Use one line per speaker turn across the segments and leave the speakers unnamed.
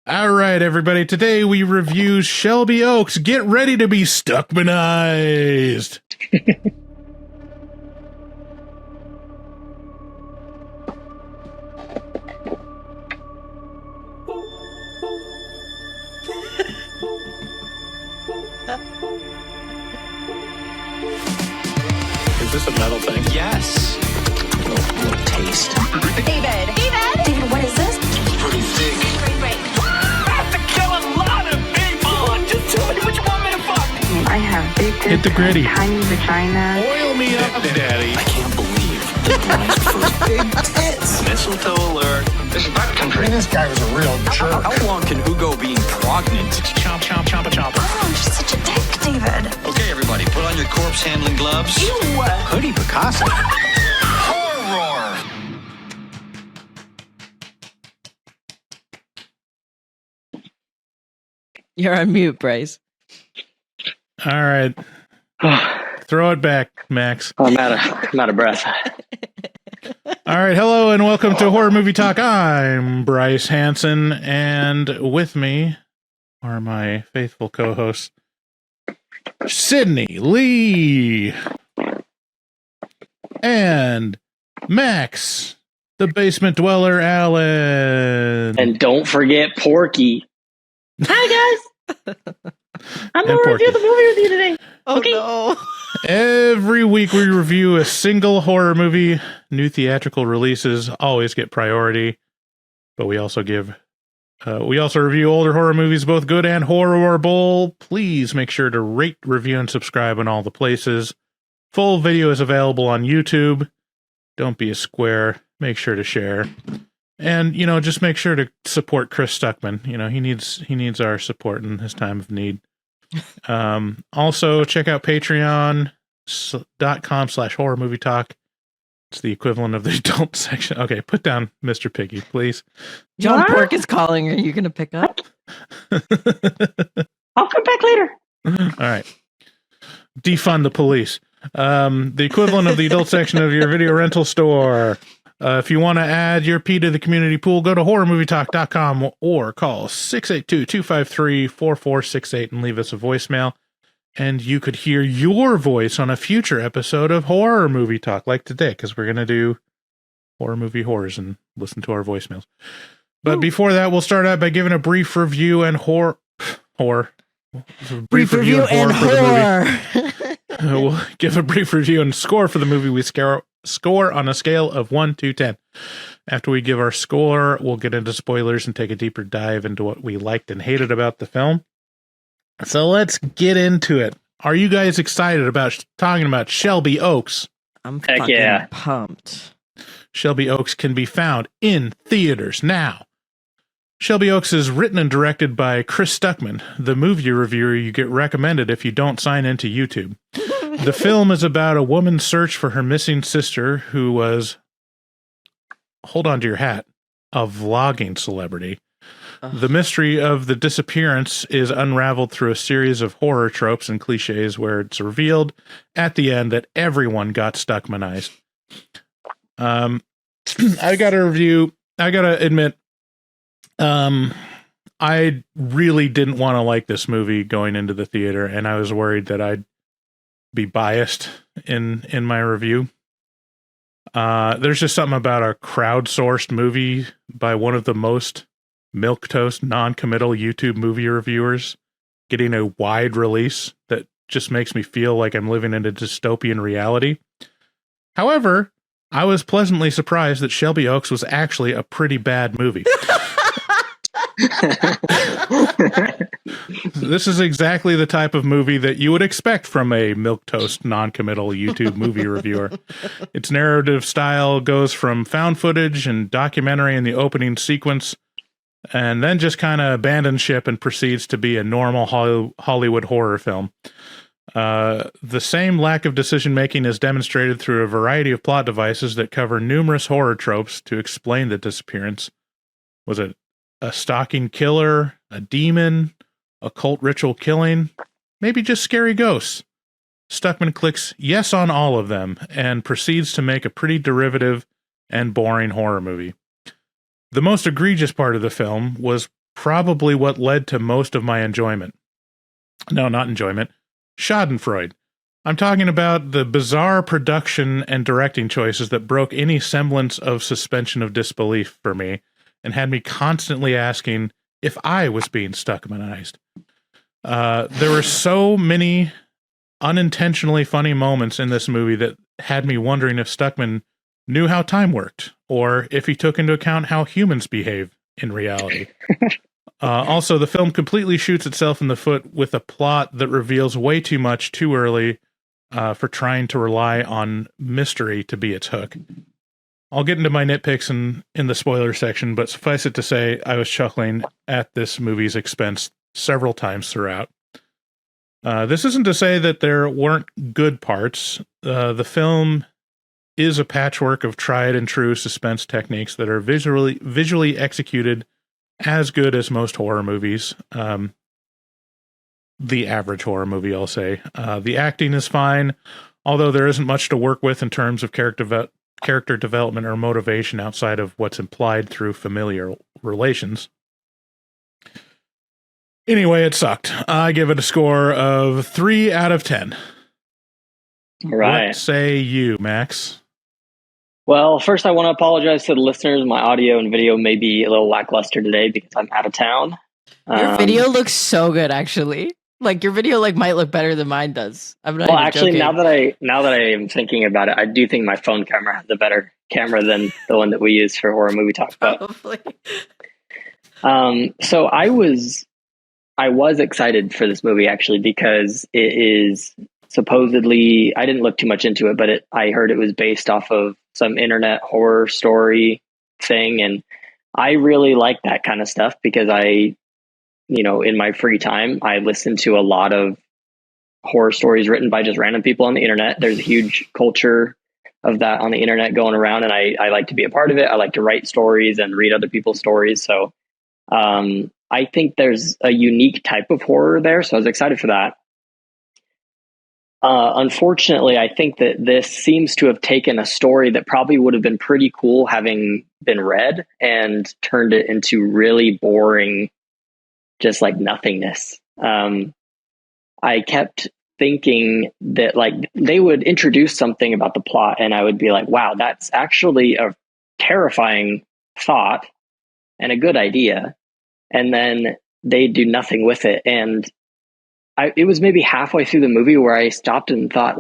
All right, everybody. Today we review Shelby Oaks. Get ready to be Stuckmannized.
Is this a metal thing?
Yes.
Little taste.
David, what is this?
Pretty thick.
Great.
I have to kill a lot of people. Just tell me what you want me to fuck.
I have big tits,
Hit the gritty.
tiny vagina.
Oil me up, Daddy.
I can't believe the price for big tits. Mistletoe alert. This is back country.
This guy was a real jerk.
How long can Hugo be pregnant?
Chomp, chomp, chomp, chomp.
Oh, you're such a dick, David.
Okay, everybody, put on your corpse handling gloves.
Ew.
Hoodie Picasso. Horror.
You're on mute, Bryce.
All right. Throw it back, Max.
I'm out of breath.
All right. Hello and welcome to Horror Movie Talk. I'm Bryce Hanson, and with me are my faithful co-hosts, Sydney Lee and Max, the basement dweller, Alan.
And don't forget Porky. Hi, guys. I'm going to review the movie with you today. Okay.
Oh,
Every week we review a single horror movie. New theatrical releases always get priority, but we also review older horror movies, both good and horrible. Please make sure to rate, review, and subscribe in all the places. Full video is available on YouTube. Don't be a square. Make sure to share. And, just make sure to support Chris Stuckman. He needs our support in his time of need. Also, check out patreon.com/horror movie talk. It's the equivalent of the adult section. Okay, put down Mr. Piggy, please.
John Pork is calling. Are you going to pick up?
I'll come back later.
All right. Defund the police. The equivalent of the adult section of your video rental store. If you want to add your P to the community pool, go to horrormovietalk.com or call 682-253-4468 and leave us a voicemail. And you could hear your voice on a future episode of Horror Movie Talk, like today, because we're going to do horror movie horrors and listen to our voicemails. But before that, we'll start out by giving a brief review and brief review and horror for the movie. We'll give a brief review and score for the movie. We score on a scale of 1 to 10. After we give our score, we'll get into spoilers and take a deeper dive into what we liked and hated about the film. So let's get into it. Are you guys excited about talking about Shelby Oaks?
I'm
Heck
fucking
yeah.
pumped.
Shelby Oaks can be found in theaters now. Shelby Oaks is written and directed by Chris Stuckman, the movie reviewer you get recommended if you don't sign into YouTube. The film is about a woman's search for her missing sister who was, hold on to your hat, a vlogging celebrity. The mystery of the disappearance is unraveled through a series of horror tropes and cliches where it's revealed at the end that everyone got Stuckmannized. I gotta admit, I really didn't want to like this movie going into the theater, and I was worried that I'd be biased in my review. There's just something about a crowdsourced movie by one of the most milquetoast, non-committal YouTube movie reviewers getting a wide release that just makes me feel like I'm living in a dystopian reality. However, I was pleasantly surprised that Shelby Oaks was actually a pretty bad movie. This is exactly the type of movie that you would expect from a milquetoast, non-committal YouTube movie reviewer. Its narrative style goes from found footage and documentary in the opening sequence, and then just kind of abandons ship and proceeds to be a normal Hollywood horror film. The same lack of decision-making is demonstrated through a variety of plot devices that cover numerous horror tropes to explain the disappearance. Was it a stalking killer, a demon, a cult ritual killing, maybe just scary ghosts? Stuckman clicks yes on all of them and proceeds to make a pretty derivative and boring horror movie. The most egregious part of the film was probably what led to most of my enjoyment. No, not enjoyment. Schadenfreude. I'm talking about the bizarre production and directing choices that broke any semblance of suspension of disbelief for me and had me constantly asking if I was being Stuckmannized. There were so many unintentionally funny moments in this movie that had me wondering if Stuckman knew how time worked, or if he took into account how humans behave in reality. Also, the film completely shoots itself in the foot with a plot that reveals way too much too early for trying to rely on mystery to be its hook. I'll get into my nitpicks in the spoiler section, but suffice it to say, I was chuckling at this movie's expense several times throughout. This isn't to say that there weren't good parts. The film is a patchwork of tried and true suspense techniques that are visually executed as good as most horror movies. The average horror movie, I'll say. The acting is fine, although there isn't much to work with in terms of character development or motivation outside of what's implied through familiar relations. Anyway, it sucked. I give it a score of 3 out of 10.
All right.
What say you, Max?
Well, first I want to apologize to the listeners. My audio and video may be a little lackluster today because I'm out of town.
Your video looks so good, actually. Like your video, might look better than mine does. I'm not.
Well,
even
actually,
joking.
now that I am thinking about it, I do think my phone camera has a better camera than the one that we use for horror movie talk. But
Probably.
so I was excited for this movie actually because it is supposedly, I didn't look too much into it, but I heard it was based off of some internet horror story thing, and I really like that kind of stuff because in my free time, I listen to a lot of horror stories written by just random people on the internet. There's a huge culture of that on the internet going around, and I like to be a part of it. I like to write stories and read other people's stories. So I think there's a unique type of horror there. So I was excited for that. Unfortunately, I think that this seems to have taken a story that probably would have been pretty cool having been read and turned it into really boring, just like nothingness. I kept thinking that they would introduce something about the plot and I would be like, wow, that's actually a terrifying thought and a good idea. And then they do nothing with it. And it was maybe halfway through the movie where I stopped and thought,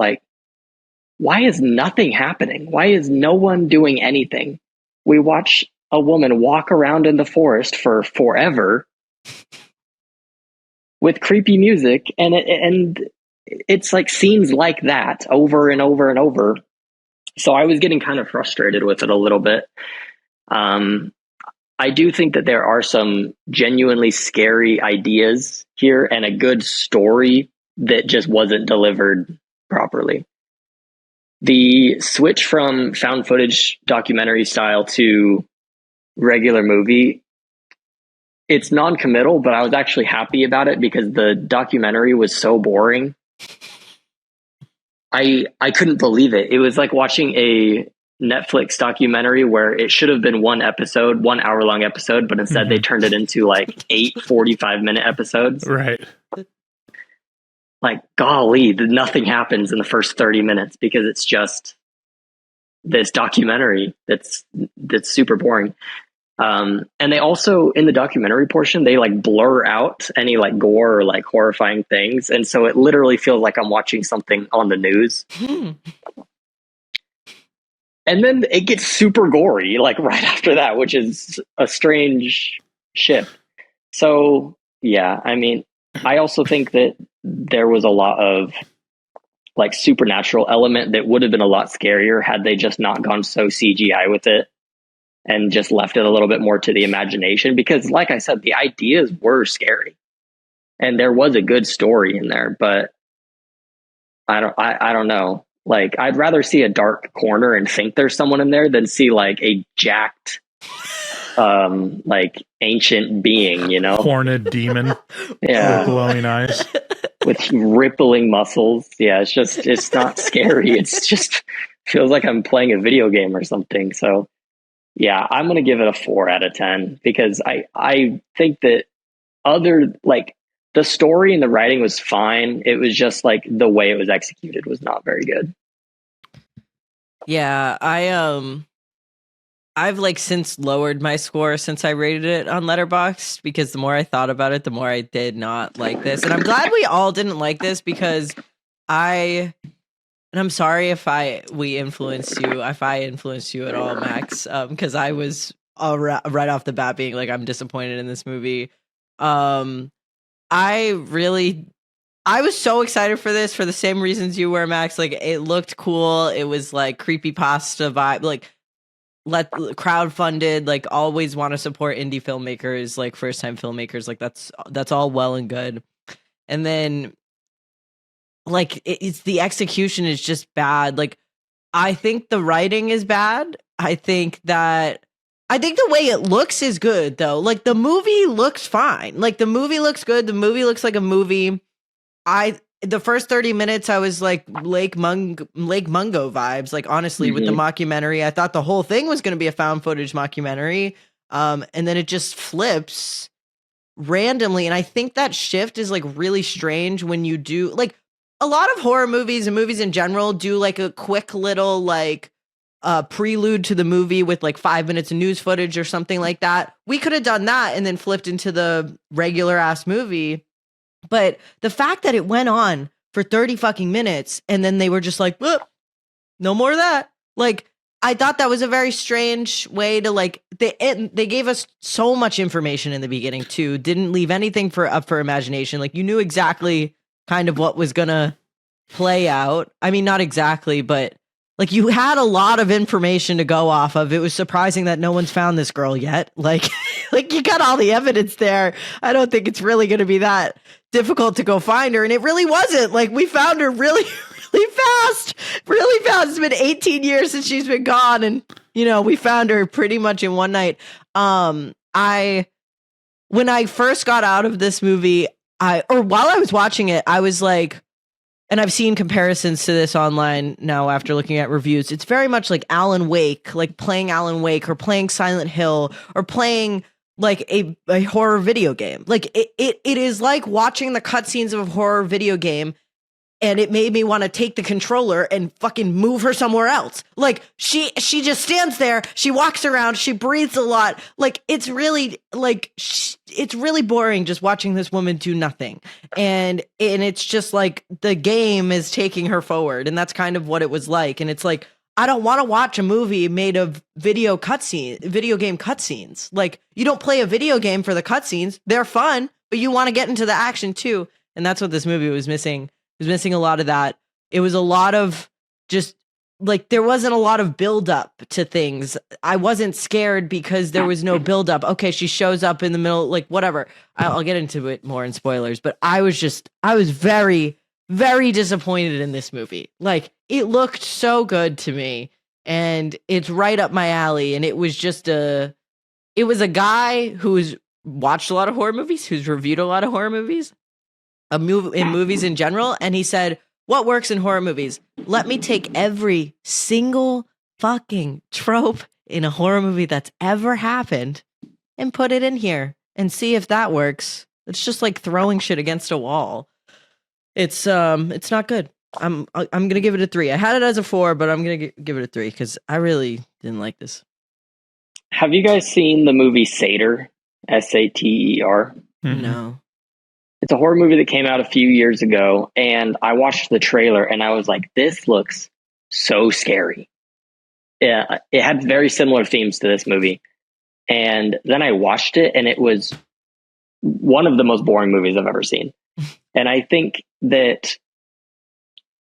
why is nothing happening? Why is no one doing anything? We watch a woman walk around in the forest for forever with creepy music, and it's like scenes like that over and over and over. So I was getting kind of frustrated with it a little bit. I do think that there are some genuinely scary ideas here and a good story that just wasn't delivered properly. The switch from found footage documentary style to regular movie, it's non-committal, but I was actually happy about it because the documentary was so boring. I couldn't believe it. It was like watching a Netflix documentary where it should have been one hour-long episode, but instead they turned it into 8 45-minute episodes.
Right.
Golly, nothing happens in the first 30 minutes because it's just this documentary that's super boring. And they also, in the documentary portion, they blur out any gore or horrifying things. And so it literally feels like I'm watching something on the news. And then it gets super gory, right after that, which is a strange shift. So, yeah, I mean, I also think that there was a lot of supernatural element that would have been a lot scarier had they just not gone so CGI with it and just left it a little bit more to the imagination. Because like I said, the ideas were scary and there was a good story in there, but I don't know. I'd rather see a dark corner and think there's someone in there than see a jacked, ancient being,
Horned demon.
Yeah.
With glowing eyes.
With rippling muscles. Yeah. It's not scary. It's just feels like I'm playing a video game or something. So yeah, I'm going to give it a 4 out of 10 because I think that other like the story and the writing was fine. It was just like the way it was executed was not very good.
Yeah, I've like since lowered my score since I rated it on Letterboxd, because the more I thought about it, the more I did not like this. And I'm glad we all didn't like this, because and I'm sorry if I influenced you at all, Max, because I was right off the bat being like, I'm disappointed in this movie. I was so excited for this for the same reasons you were, Max. Like, it looked cool. It was like creepypasta vibe, like crowdfunded, like always want to support indie filmmakers, like first time filmmakers. Like that's all well and good. And then like it's the execution is just bad. Like, I think the writing is bad. I think the way it looks is good though. Like, the movie looks fine. Like, the movie looks good. The movie looks like a movie. The first 30 minutes, I was like Lake Mungo vibes. Like, honestly, with the mockumentary, I thought the whole thing was going to be a found footage mockumentary. And then it just flips randomly. And I think that shift is like really strange when you do like a lot of horror movies and movies in general do like a quick little like prelude to the movie with like 5 minutes of news footage or something like that. We could have done that and then flipped into the regular ass movie. But the fact that it went on for 30 fucking minutes and then they were just like, no more of that. Like, I thought that was a very strange way to like, they gave us so much information in the beginning too. Didn't leave anything up for imagination. Like, you knew exactly kind of what was going to play out. I mean, not exactly, but like, you had a lot of information to go off of. It was surprising that no one's found this girl yet. Like, like you got all the evidence there. I don't think it's really going to be that difficult to go find her. And it really wasn't. Like, we found her really, really fast. Really fast. It's been 18 years since she's been gone. And, you know, we found her pretty much in one night. When I first got out of this movie, while I was watching it, I was like, and I've seen comparisons to this online now after looking at reviews. It's very much like Alan Wake, like playing Alan Wake or playing Silent Hill or playing like a horror video game. Like it is like watching the cutscenes of a horror video game, and it made me want to take the controller and fucking move her somewhere else. Like, she just stands there, she walks around, she breathes a lot. Like, it's really like it's really boring just watching this woman do nothing. And it's just like the game is taking her forward, and that's kind of what it was like. And it's like, I don't want to watch a movie made of video game cutscenes. Like, you don't play a video game for the cutscenes. They're fun, but you want to get into the action too. And that's what this movie was missing. It was missing a lot of that. It was a lot of just like, there wasn't a lot of build up to things. I wasn't scared because there was no build up. Okay, she shows up in the middle, like whatever. I'll get into it more in spoilers, but I was very, very disappointed in this movie. Like, it looked so good to me, and it's right up my alley. And it was a guy who's watched a lot of horror movies, who's reviewed a lot of horror movies, in movies in general. And he said, what works in horror movies? Let me take every single fucking trope in a horror movie that's ever happened and put it in here and see if that works. It's just like throwing shit against a wall. It's not good. I'm going to give it a 3. I had it as a 4, but I'm going to give it a 3 because I really didn't like this.
Have you guys seen the movie Sater? Sater?
Mm-hmm.
No.
It's a horror movie that came out a few years ago, and I watched the trailer and I was like, this looks so scary. Yeah, it had very similar themes to this movie. And then I watched it, and it was one of the most boring movies I've ever seen. And I think that,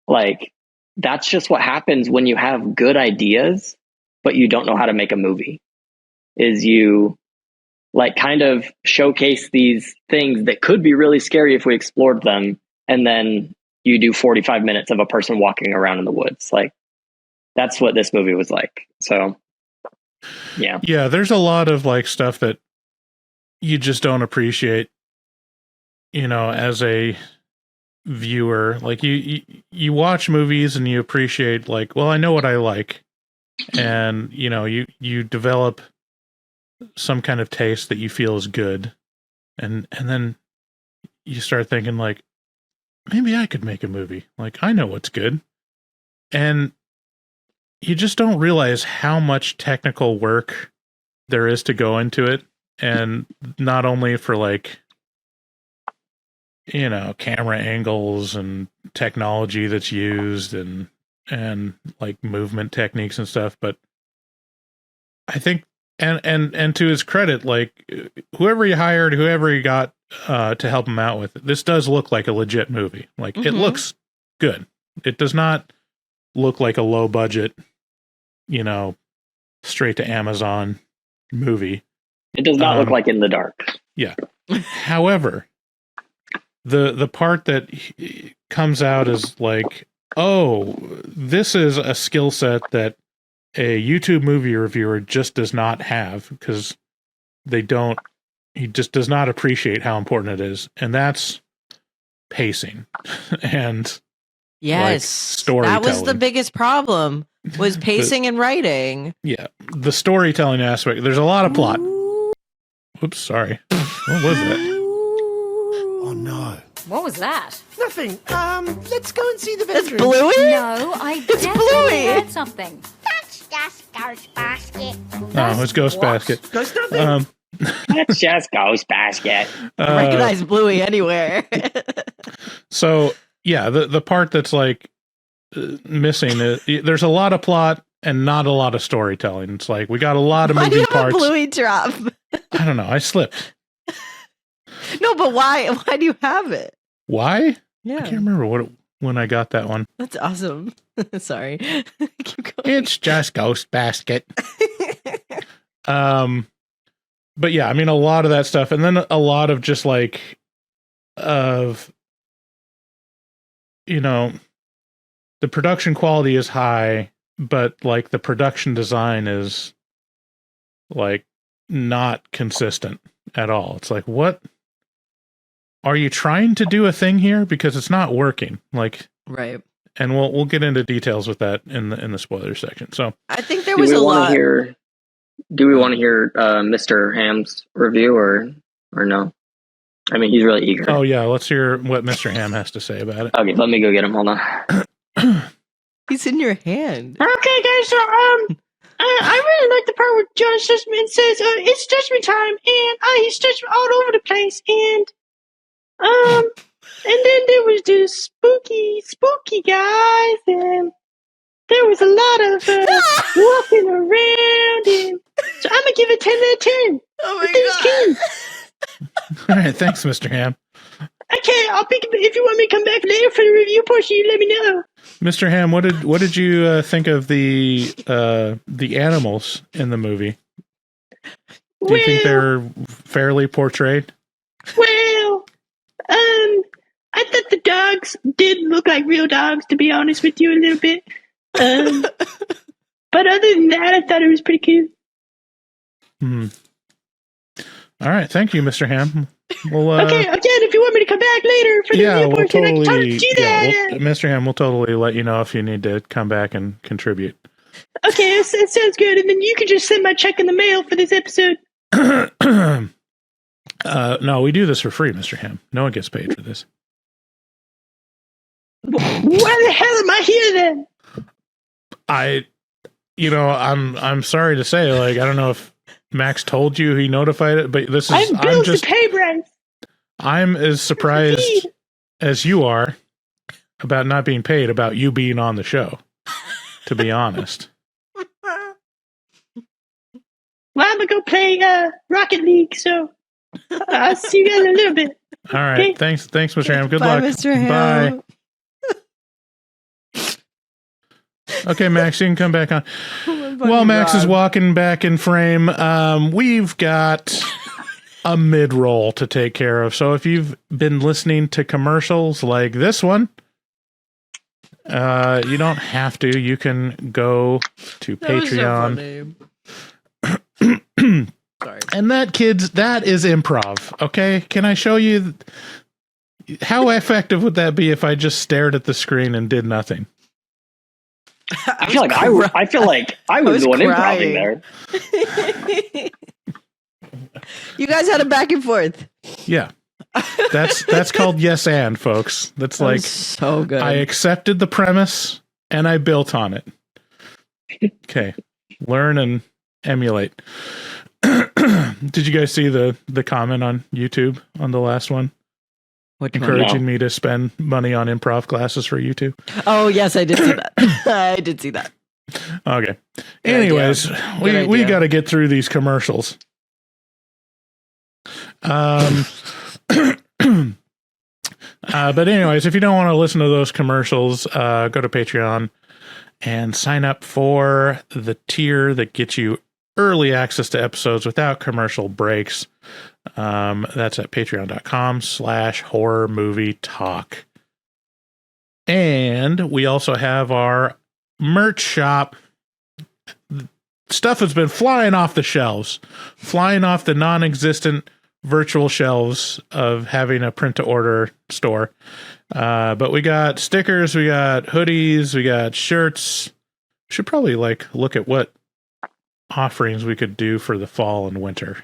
like, that's just what happens when you have good ideas, but you don't know how to make a movie. Is you like kind of showcase these things that could be really scary if we explored them, and then you do 45 minutes of a person walking around in the woods. Like, that's what this movie was like. So, yeah.
Yeah, there's a lot of like stuff that you just don't appreciate, you know, as a viewer. Like, you watch movies and you appreciate, like, well, I know what I like. And, you know, you develop some kind of taste that you feel is good. And then you start thinking like, maybe I could make a movie. Like, I know what's good. And you just don't realize how much technical work there is to go into it. And not only for like, you know, camera angles and technology that's used and like movement techniques and stuff, but I think and to his credit, like whoever he hired, whoever he got to help him out with it, this does look like a legit movie. Like it looks good. It does not look like a low budget, you know, straight to Amazon movie.
It does not look like In the Dark.
Yeah. However, the part that comes out is like, oh, this is a skill set that a YouTube movie reviewer just does not have because he just does not appreciate how important it is. And that's pacing and like, storytelling.
That was the biggest problem was pacing and writing.
Yeah. The storytelling aspect. There's a lot of plot. Oops, sorry. What was that?
Oh no.
What was that?
Nothing. Let's go and see the
It's
bedroom.
Bluey?
No, I definitely heard something.
That's just Ghost Basket.
No, it's Ghost Basket.
Ghost nothing.
That's just Ghost Basket.
I recognize Bluey anywhere.
So yeah, the part that's like missing is there's a lot of plot and not a lot of storytelling. It's like we got a lot of
Why do
movie
you have
parts.
a Bluey drop?
I don't know. I slipped.
No, but why? Why do you have it?
Why? I
Yeah,
can't remember when I got that one.
that's awesome. Sorry. Keep going.
It's just Ghost Basket. But yeah, I mean a lot of that stuff, and then a lot of just like of you know the production quality is high, but like the production design is like not consistent at all. It's like, what are you trying to do a thing here? Because it's not working. Like,
Right.
and we'll get into details with that in the spoiler section. So
I think there was a lot.
Do we want to hear Mr. Ham's review or no? I mean, he's really eager.
oh yeah, let's hear what Mr. Ham has to say about it.
Okay, let me go get him. Hold on.
He's in your hand.
Okay, guys, so I really like the part where John Stuckman says it's judgment time, and he's judgment all over the place, and then there was this spooky guys, and there was a lot of walking around, and so I'm gonna give it 10 out of 10.
Oh
I think it's cute.
All right, thanks, Mr. Ham.
Okay, I'll pick if you want me to come back later for the review portion. You let me know.
Mr. Ham, what did you think of the animals in the movie? Do you think they're fairly portrayed?
Well, I thought the dogs did look like real dogs, to be honest with you, a little bit. But other than that, I thought it was pretty cute.
All right, thank you, Mr. Ham. Well,
Okay, again, if you want me to come back later for the
yeah,
review
we'll
portion, I can
totally.
do that.
Mr. Ham, we'll totally let you know if you need to come back and contribute.
Okay, that sounds good. And then you can just send my check in the mail for this episode.
No, we do this for free, Mr. Ham. No one gets paid for this.
Why the hell am I here then?
I'm sorry to say, like, I don't know if Max told you he notified it, but this is
I'm bills to pay, Brent.
I'm as surprised as you are about not being paid about you being on the show, to be honest.
Well, I'm gonna go play Rocket League, so I'll see you guys in a little bit.
All right.
Okay.
Thanks, Mr. Ham. Good
Bye,
luck.
Mr. Ham.
Bye. Okay, Max, you can come back on. While Max is walking back in frame, we've got a mid-roll to take care of. So if you've been listening to commercials like this one, you don't have to. You can go to Patreon.
Sorry.
And that, kids, that is improv. Okay, can I show you how effective would that be if I just stared at the screen and did nothing?
I feel like I was the one improving there.
You guys had a back and forth.
Yeah. That's called yes and, folks. That's like
so good.
I accepted the premise and I built on it. Okay. Learn and emulate. Did you guys see the comment on YouTube on the last one? Encouraging me to spend money on improv classes for YouTube?
Oh, yes, I did see that. I did see that.
Okay.
Good
Anyways,
idea.
we got to get through these commercials. But anyways, if you don't want to listen to those commercials, go to Patreon and sign up for the tier that gets you early access to episodes without commercial breaks. That's at patreon.com/horror movie talk. And we also have our merch shop. Stuff has been flying off the shelves, flying off the non-existent virtual shelves of having a print to order store. But we got stickers, we got hoodies, we got shirts. Should probably look at what offerings we could do for the fall and winter.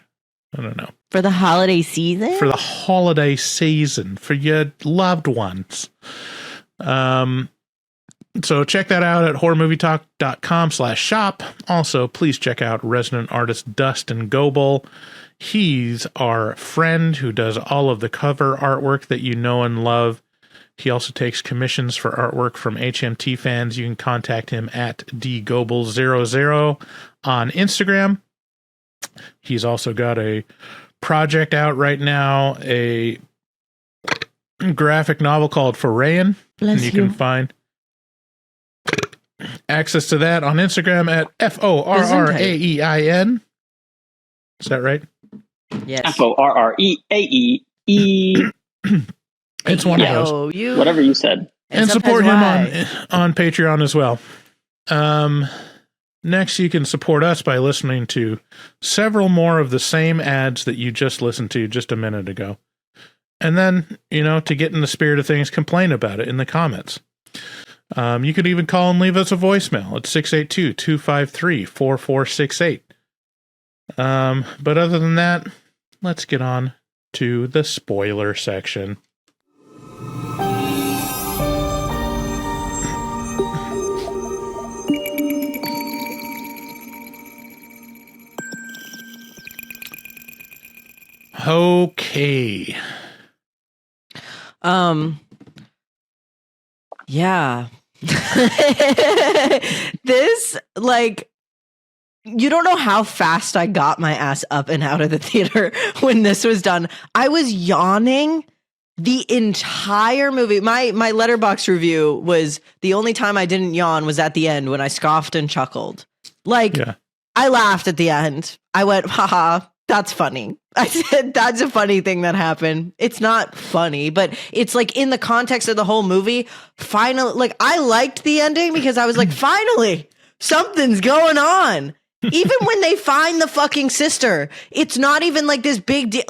I don't know.
For the holiday season?
For the holiday season, for your loved ones. So check that out at horrormovietalk.com/shop. Also, please check out resident artist Dustin Goebel. He's our friend who does all of the cover artwork that you know and love. He also takes commissions for artwork from HMT fans. You can contact him at dgoebel00 on Instagram. He's also got a project out right now, a graphic novel called Forayin. And you can find access to that on Instagram at FORRAEIN. Is that right?
Yes.
FORREAEE.
It's one of those.
Whatever you said.
And support him on Patreon as well. Next, you can support us by listening to several more of the same ads that you just listened to just a minute ago. And then, to get in the spirit of things, complain about it in the comments. You could even call and leave us a voicemail at 682-253-4468. But other than that, let's get on to the spoiler section. Okay.
Yeah. This, you don't know how fast I got my ass up and out of the theater when this was done. I was yawning the entire movie. My Letterboxd review was the only time I didn't yawn was at the end when I scoffed and chuckled. I laughed at the end. I went, haha, that's funny. I said, that's a funny thing that happened. It's not funny, but it's in the context of the whole movie. Finally, I liked the ending because I was like, finally, something's going on. Even when they find the fucking sister, it's not even this big deal.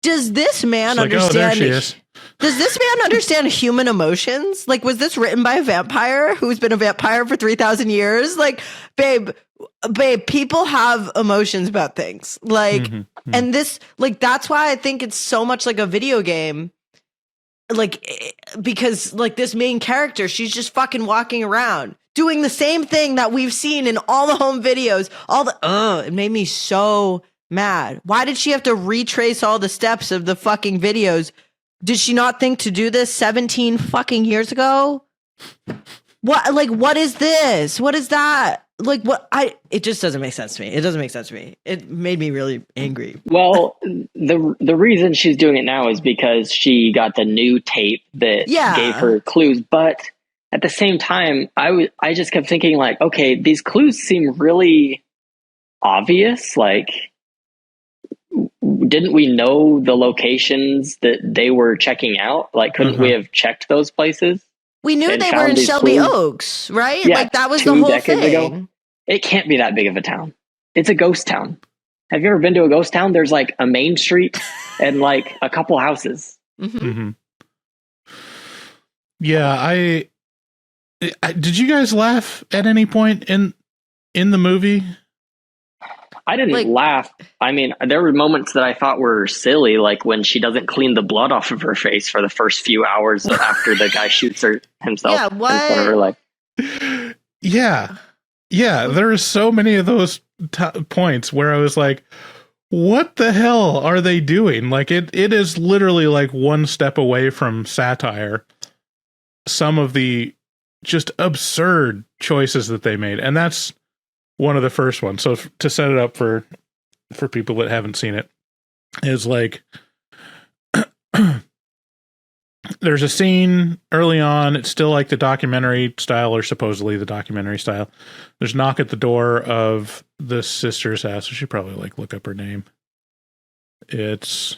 Does this man understand?
Oh, there she is.
Does this man understand human emotions? Was this written by a vampire who's been a vampire for 3,000 years? Babe, people have emotions about things. And this, that's why I think it's so much like a video game. Because this main character, she's just fucking walking around doing the same thing that we've seen in all the home videos. It made me so mad. Why did she have to retrace all the steps of the fucking videos? Did she not think to do this 17 fucking years ago? What is this? What is that? It just doesn't make sense to me. It doesn't make sense to me. It made me really angry.
Well, the reason she's doing it now is because she got the new tape that gave her clues. But at the same time, I just kept thinking okay, these clues seem really obvious. Didn't we know the locations that they were checking out? Couldn't we have checked those places?
We knew they were in Shelby Oaks, right?
Yeah,
that was the whole thing.
Ago. It can't be that big of a town. It's a ghost town. Have you ever been to a ghost town? There's a main street and a couple houses.
Mm-hmm. Yeah, I did you guys laugh at any point in the movie?
I didn't laugh. I mean, there were moments that I thought were silly, like when she doesn't clean the blood off of her face for the first few hours after the guy shoots her himself
Yeah,
in front of her. Like,
Yeah. There are so many of those points where I was like, what the hell are they doing? Like, it is literally like one step away from satire. Some of the just absurd choices that they made. And that's one of the first ones. So to set it up for people that haven't seen it, is like, there's a scene early on. It's still like the documentary style, or supposedly the documentary style. There's a knock at the door of the sister's house. I should probably like look up her name. It's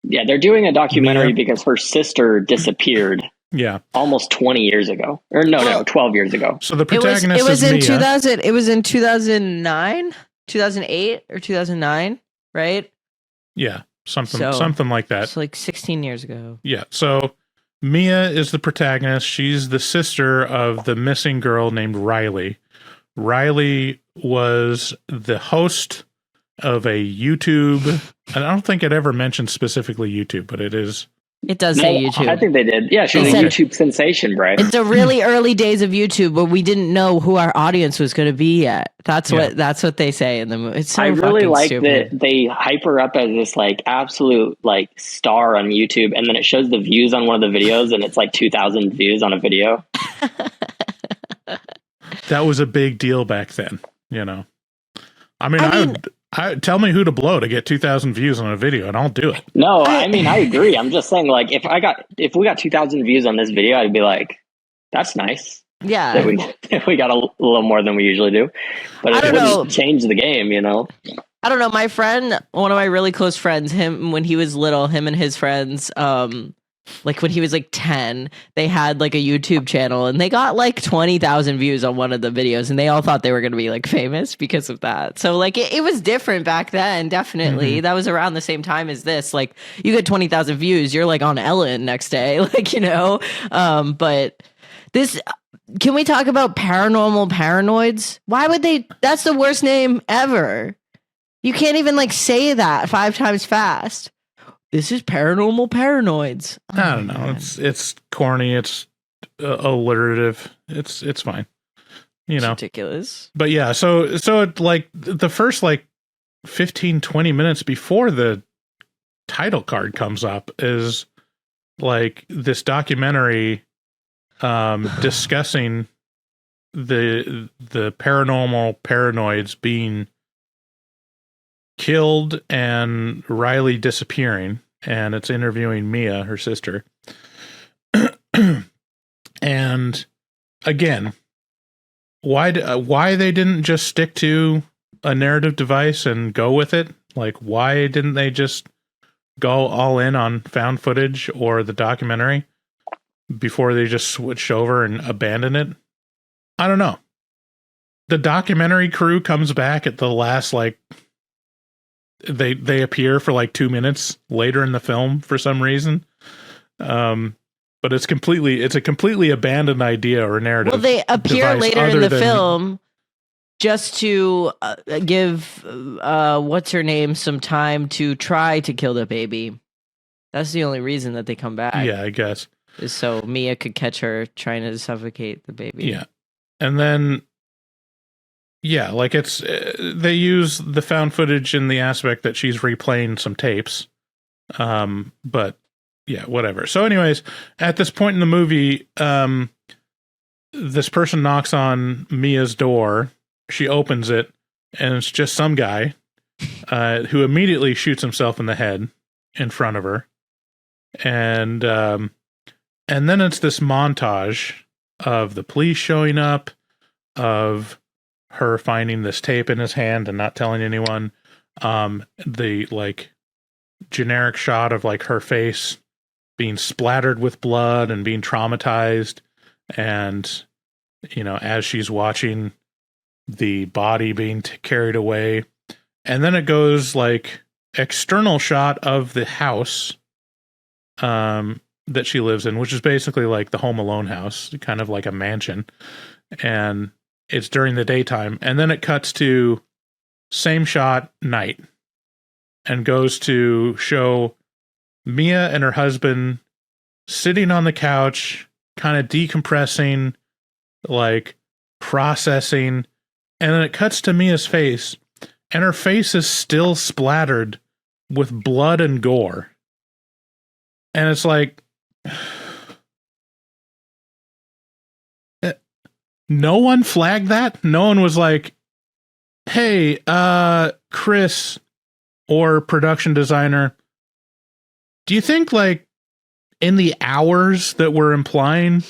they're doing a documentary
Mia.
because her sister disappeared.
Yeah,
almost 20 years ago, or no, 12 years ago.
So the protagonist
it was
is
in
Mia.
2000. It was in 2009, 2008, or 2009, right?
Yeah, something like that.
It's like 16 years ago.
Yeah. So Mia is the protagonist. She's the sister of the missing girl named Riley. Riley was the host of a YouTube. And I don't think it ever mentioned specifically YouTube, but it is.
It does say YouTube.
I think they did. Yeah, she's a YouTube sensation, Bryce.
It's the really early days of YouTube, but we didn't know who our audience was going to be yet. That's what they say in the movie. It's so
I really like
stupid.
that they hype her up as this like absolute like star on YouTube, and then it shows the views on one of the videos, and it's like 2,000 views on a video.
That was a big deal back then, you know. I mean, tell me who to blow to get 2,000 views on a video, and I'll do it.
No, I mean, I agree. I'm just saying, like, if we got 2,000 views on this video, I'd be like, that's nice.
Yeah,
that we got a little more than we usually do, but it wouldn't change the game, you know.
I don't know. My friend, one of my really close friends, him when he was little, him and his friends, like when he was like 10, they had like a YouTube channel and they got like 20,000 views on one of the videos, and they all thought they were going to be like famous because of that. So like it was different back then. Definitely. That was around the same time as this. Like you get 20,000 views, you're like on Ellen next day, like, you know, but this, can we talk about paranormal paranoids? Why would they, that's the worst name ever. You can't even like say that 5 times fast. This is paranormal paranoids.
I don't know. It's corny. It's alliterative. It's fine. You know,
it's ridiculous.
But yeah, so it like the first like 15, 20 minutes before the title card comes up is like this documentary discussing the paranormal paranoids being killed and Riley disappearing, and it's interviewing Mia, her sister. And again, why they didn't just stick to a narrative device and go with it? Like, why didn't they just go all in on found footage or the documentary before they just switched over and abandoned it? I don't know. The documentary crew comes back at the last, like, they appear for like 2 minutes later in the film for some reason. But it's a completely abandoned idea or narrative.
Well, they appear later in the film just to give what's her name some time to try to kill the baby. That's the only reason that they come back.
Yeah, I guess.
Is so Mia could catch her trying to suffocate the baby.
Yeah. And then yeah, like it's they use the found footage in the aspect that she's replaying some tapes. But yeah, whatever. So anyways, at this point in the movie, this person knocks on Mia's door. She opens it, and it's just some guy who immediately shoots himself in the head in front of her. And then it's this montage of the police showing up, of her finding this tape in his hand and not telling anyone. The like generic shot of like her face being splattered with blood and being traumatized, and you know, as she's watching the body being carried away. And then it goes like external shot of the house that she lives in, which is basically like the Home Alone house, kind of like a mansion, and it's during the daytime. And then it cuts to same shot, night, and goes to show Mia and her husband sitting on the couch, kind of decompressing, like processing, and then it cuts to Mia's face, and her face is still splattered with blood and gore. And it's like, no one flagged that? No one was like, hey, Chris or production designer, do you think, like, in the hours that we're implying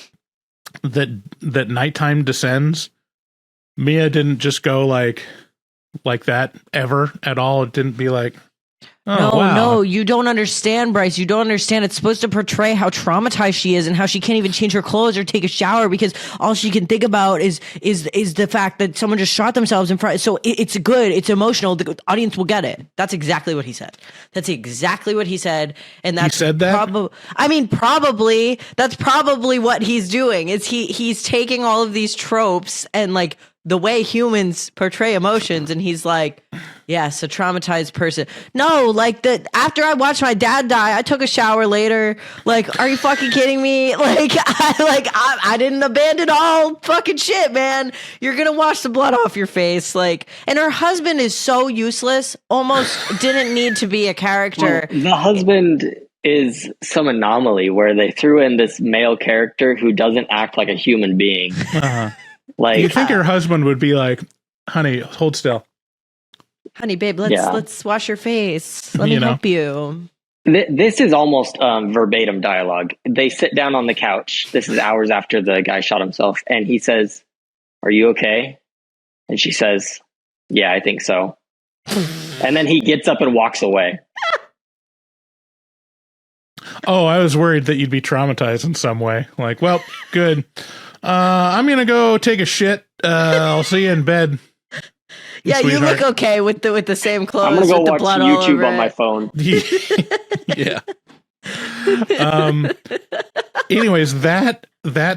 that nighttime descends, Mia didn't just go like that ever at all? It didn't be like, oh, wow.
No, you don't understand, Bryce. You don't understand. It's supposed to portray how traumatized she is and how she can't even change her clothes or take a shower because all she can think about is the fact that someone just shot themselves in front. So it's good. It's emotional. The audience will get it. That's exactly what he said. That's exactly what he said. And that's
he said that?
Probably. That's probably what he's doing. Is he's taking all of these tropes and like the way humans portray emotions, and he's like, yes, a traumatized person. No, like after I watched my dad die, I took a shower later. Like, are you fucking kidding me? Like, I didn't abandon all fucking shit, man. You're gonna wash the blood off your face. Like, and her husband is so useless, almost didn't need to be a character.
Well, the husband is some anomaly where they threw in this male character who doesn't act like a human being. Like,
you think her husband would be like, honey, hold still.
Honey, babe, let's wash your face. Let me help you.
This is almost verbatim dialogue. They sit down on the couch. This is hours after the guy shot himself. And he says, are you okay? And she says, yeah, I think so. And then he gets up and walks away.
Oh, I was worried that you'd be traumatized in some way. Like, well, good. I'm going to go take a shit. I'll see you in bed.
Yeah,
sweetheart.
You look okay with the same clothes.
I'm gonna go
with
watch
the blood
YouTube on
it.
my phone.
Yeah. Anyways, that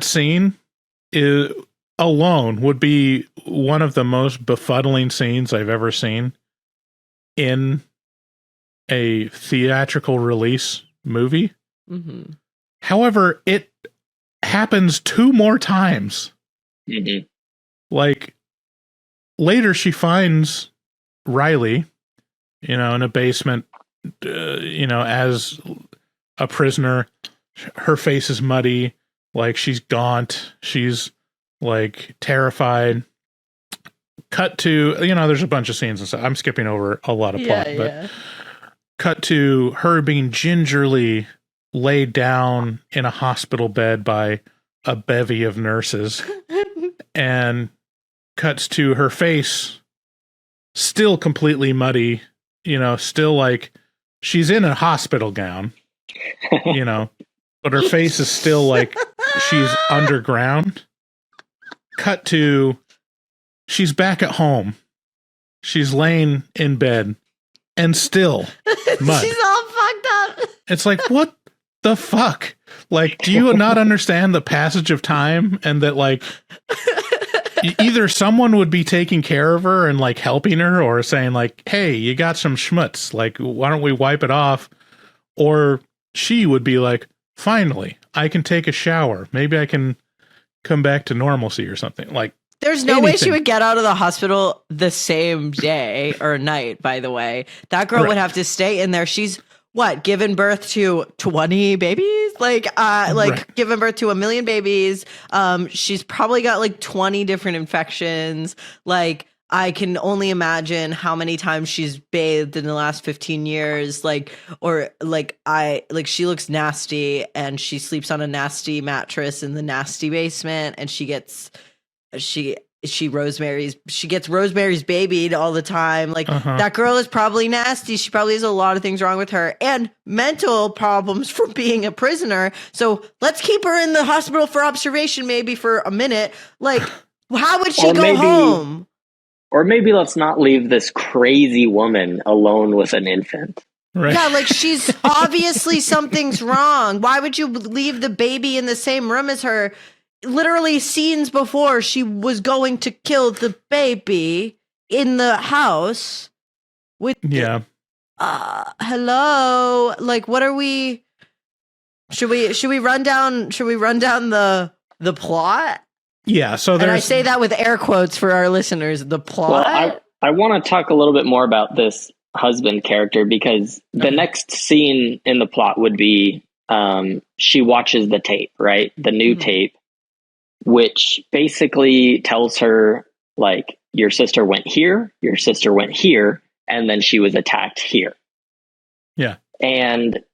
scene alone would be one of the most befuddling scenes I've ever seen in a theatrical release movie.
Mm-hmm.
However, it happens 2 more times.
Mm-hmm.
Like, later she finds Riley, in a basement, as a prisoner. Her face is muddy, like she's gaunt, she's like terrified. Cut to, there's a bunch of scenes and stuff. I'm skipping over a lot of plot, but cut to her being gingerly laid down in a hospital bed by a bevy of nurses, and cuts to her face still completely muddy, still like she's in a hospital gown, but her face is still like she's underground. Cut to she's back at home. She's laying in bed and still mud.
She's all fucked up.
It's like, what the fuck? Like, do you not understand the passage of time and that, like, either someone would be taking care of her and, like, helping her or saying, like, hey, you got some schmutz. Like, why don't we wipe it off? Or she would be like, finally, I can take a shower. Maybe I can come back to normalcy or something. Like,
there's no way she would get out of the hospital the same day or night, by the way. That girl would have to stay in there. She's given birth to 20 babies? Given birth to 1 million babies. She's probably got like 20 different infections. Like, I can only imagine how many times she's bathed in the last 15 years. She looks nasty and she sleeps on a nasty mattress in the nasty basement, and she gets Rosemary's babied all the time. Like, that girl is probably nasty. She probably has a lot of things wrong with her and mental problems from being a prisoner. So let's keep her in the hospital for observation, maybe for a minute. Like, how would she go home?
Or maybe let's not leave this crazy woman alone with an infant.
Right.
Yeah, like, she's obviously something's wrong. Why would you leave the baby in the same room as her? Literally scenes before, she was going to kill the baby, in the house with hello, like what are we? Should we run down the plot?
Yeah, so
and I say that with air quotes for our listeners. The plot.
Well, I want to talk a little bit more about this husband character because the next scene in the plot would be she watches the tape, right? The new tape, which basically tells her like your sister went here, and then she was attacked here.
Yeah.
And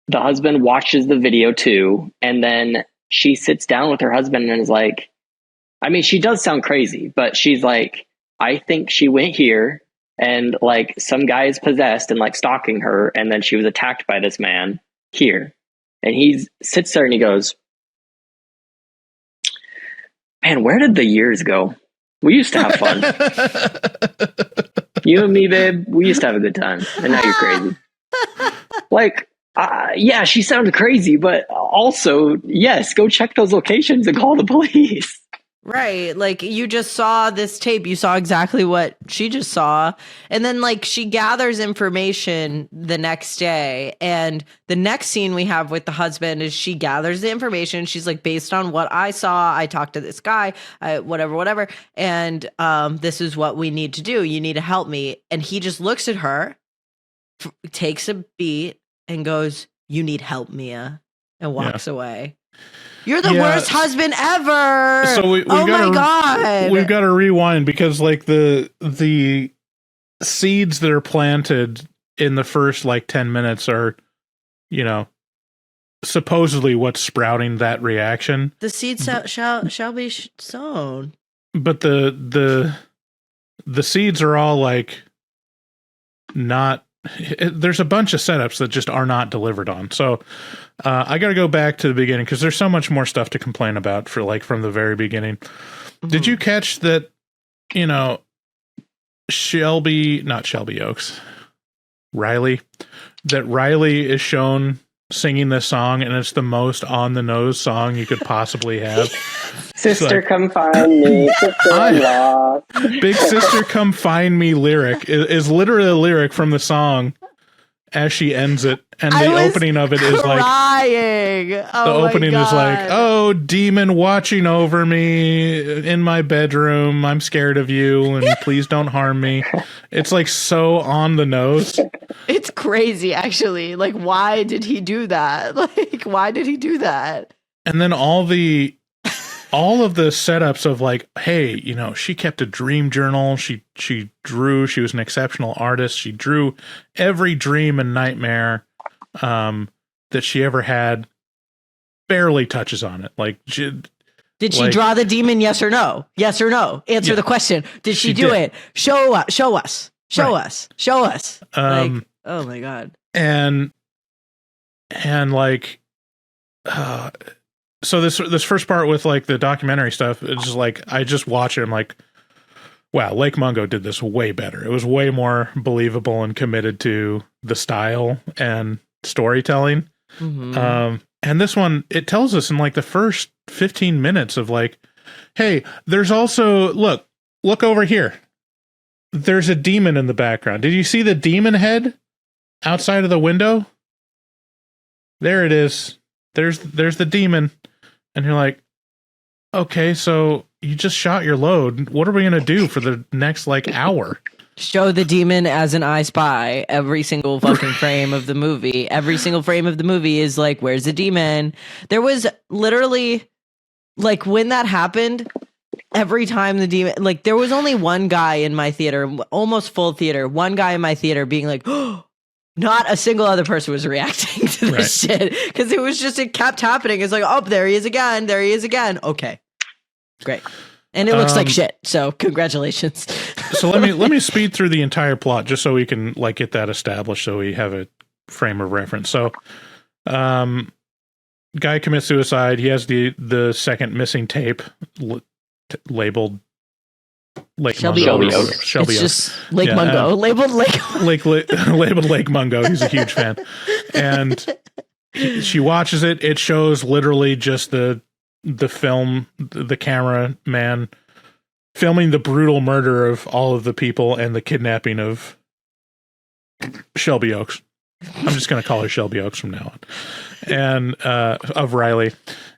the husband watches the video too, and then she sits down with her husband and is like, I mean, she does sound crazy, but she's like, I think she went here and like some guy is possessed and like stalking her, and then she was attacked by this man here. And he sits there and he goes, man, where did the years go? We used to have fun. You and me, babe, we used to have a good time. And now you're crazy. Like, yeah, she sounded crazy, but also, yes, go check those locations and call the police.
Right. Like you just saw this tape. You saw exactly what she just saw. And then like she gathers information the next day. And the next scene we have with the husband is she gathers the information. She's like, based on what I saw, I talked to this guy, whatever. And this is what we need to do. You need to help me. And he just looks at her, takes a beat and goes, you need help, Mia, and walks away. You're the worst husband ever.
So we
oh my God.
We've got to rewind because like the seeds that are planted in the first like 10 minutes are, you know, supposedly what's sprouting that reaction.
The seeds shall be sown.
But the seeds are all like not. There's a bunch of setups that just are not delivered on. So I got to go back to the beginning because there's so much more stuff to complain about for like from the very beginning. Did you catch that? You know, not Shelby Oaks, Riley. That Riley is shown singing this song, and it's the most on the nose song you could possibly have.
Sister,
like,
come find me. Sister, I'm lost.
Big Sister Come Find Me lyric is literally a lyric from the song as she ends it. And the opening of it is like,
the
opening is like, oh, demon watching over me in my bedroom. I'm scared of you and please don't harm me. It's like so on the nose.
It's crazy, actually. Like, why did he do that? Like, why did he do that?
And then all of the setups of like, hey, you know, she kept a dream journal. She drew. She was an exceptional artist. She drew every dream and nightmare that she ever had. Barely touches on it. Like,
did she draw the demon? Yes or no? Yes or no? Answer the question. Did she do it? Show us. Show us. Like, oh my God.
And like, so this first part with like the documentary stuff, it's just like I just watch it. I'm like, wow, Lake Mungo did this way better. It was way more believable and committed to the style and storytelling.
Mm-hmm.
And this one, it tells us in like the first 15 minutes of like, hey, there's also look over here. There's a demon in the background. Did you see the demon head outside of the window? There it is. There's the demon. And you're like, okay, so you just shot your load. What are we going to do for the next like hour?
Show the demon as an I Spy every single fucking frame of the movie. Every single frame of the movie is like, where's the demon? There was literally like when that happened, every time the demon, like there was only one guy in my theater, almost full theater, one guy in my theater being like, oh, not a single other person was reacting to this shit because it kept happening. It's like, oh, there he is again. Okay, great. And it looks like shit. So congratulations.
So let me speed through the entire plot just so we can like get that established so we have a frame of reference. So guy commits suicide. He has the second missing tape labeled Lake
Shelby
Mungo.
Oaks.
Shelby
it's
Oaks.
Just Lake Mungo. Labeled Lake
labeled Lake Mungo. He's a huge fan. And she watches it. It shows literally just the film, the cameraman filming the brutal murder of all of the people and the kidnapping of Shelby Oaks. I'm just going to call her Shelby Oaks from now on. And of Riley.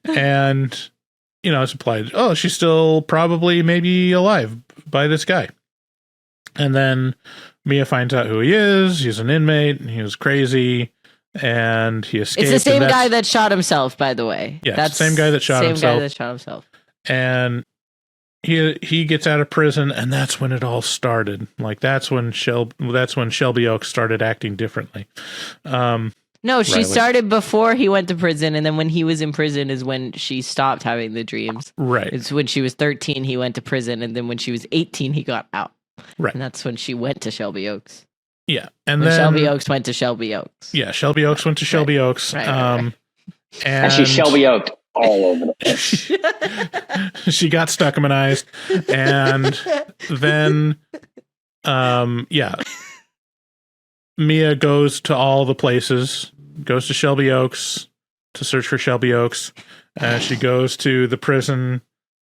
And, you know, it's implied, oh, she's still probably maybe alive by this guy. And then Mia finds out who he is. He's an inmate. He was crazy. And he escaped.
It's the same guy that shot himself, by the way.
Yeah, that's the same guy that shot himself.
Same guy that shot himself.
And he gets out of prison, and that's when it all started. Like that's when Shelby Oaks started acting differently.
No, she
Riley.
started before he went to prison, and then when he was in prison is when she stopped having the dreams.
Right.
It's when she was 13 he went to prison, and then when she was 18 he got out.
Right.
And that's when she went to Shelby Oaks.
Yeah. And
when
then
Shelby Oaks went to Shelby Oaks.
Yeah, Shelby Oaks went to Shelby Oaks.
Right.
And she's Shelby Oaks all over the place.
She got Stuckmannized, and then Mia goes to all the places, goes to Shelby Oaks to search for Shelby Oaks. She goes to the prison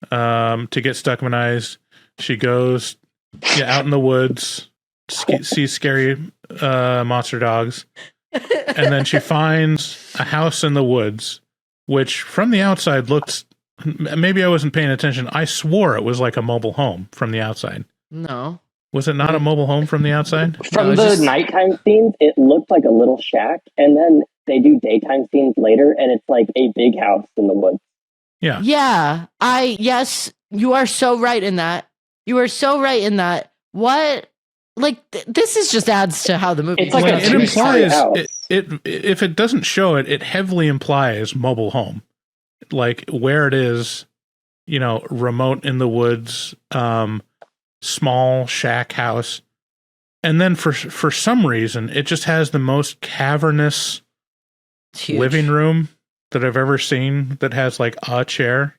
to get Stuckmannized. She goes out in the woods, sees scary monster dogs, and then she finds a house in the woods, which from the outside looks, maybe I wasn't paying attention. I swore it was like a mobile home from the outside.
No.
Was it not a mobile home from the outside?
From the nighttime scenes, it looked like a little shack, and then they do daytime scenes later, and it's like a big house in the woods.
Yeah.
Yeah. Yes, you are so right in that. You are so right in that. What? Like, this is just adds to how the movie
It's like
it implies, if it doesn't show it, it heavily implies mobile home. Like where it is, you know, remote in the woods, small shack house. And then for some reason, it just has the most cavernous living room that I've ever seen that has like a chair.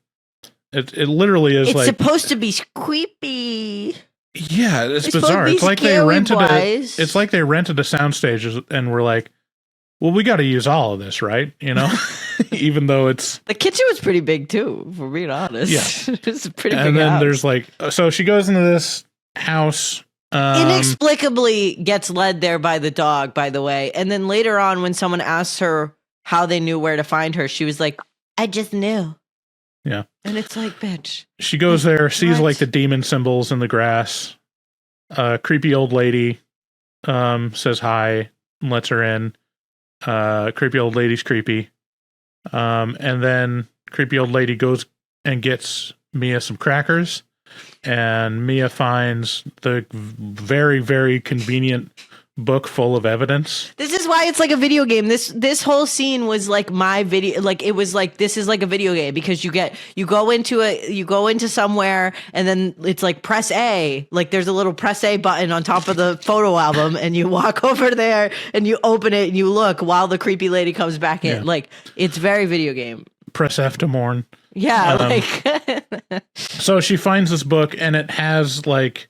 It literally is
it's
like
supposed to be creepy.
Yeah, it's bizarre. It's like they rented a soundstage and were like, well, we got to use all of this, right? You know, even though it's
the kitchen was pretty big too, if we're being honest.
Yeah,
it's a pretty big
and then
house.
there's like, so she goes into this house.
Inexplicably gets led there by the dog, by the way. And then later on, when someone asks her how they knew where to find her, she was like, I just knew.
Yeah.
And it's like, bitch.
She goes there, sees like the demon symbols in the grass. Creepy old lady says hi, lets her in. Creepy old lady's creepy. And then creepy old lady goes and gets Mia some crackers. And Mia finds the very, very convenient book full of evidence.
This is why it's like a video game. This whole scene was like my video. Like it was like, this is like a video game because you go into somewhere and then it's like press A. Like there's a little press A button on top of the photo album and you walk over there and you open it and you look while the creepy lady comes back in.
Yeah.
Like it's very video game.
Press F to mourn.
Yeah. Like
so she finds this book and it has like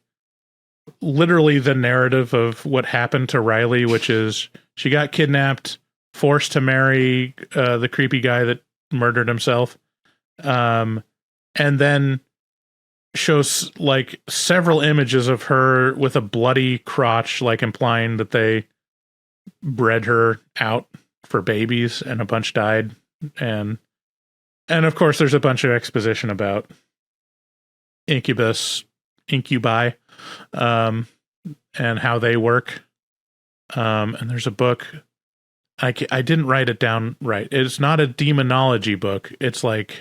literally the narrative of what happened to Riley, which is she got kidnapped, forced to marry the creepy guy that murdered himself, and then shows like several images of her with a bloody crotch, like implying that they bred her out for babies and a bunch died. And of course there's a bunch of exposition about incubi, and how they work. And there's a book. I didn't write it down right. It's not a demonology book. It's like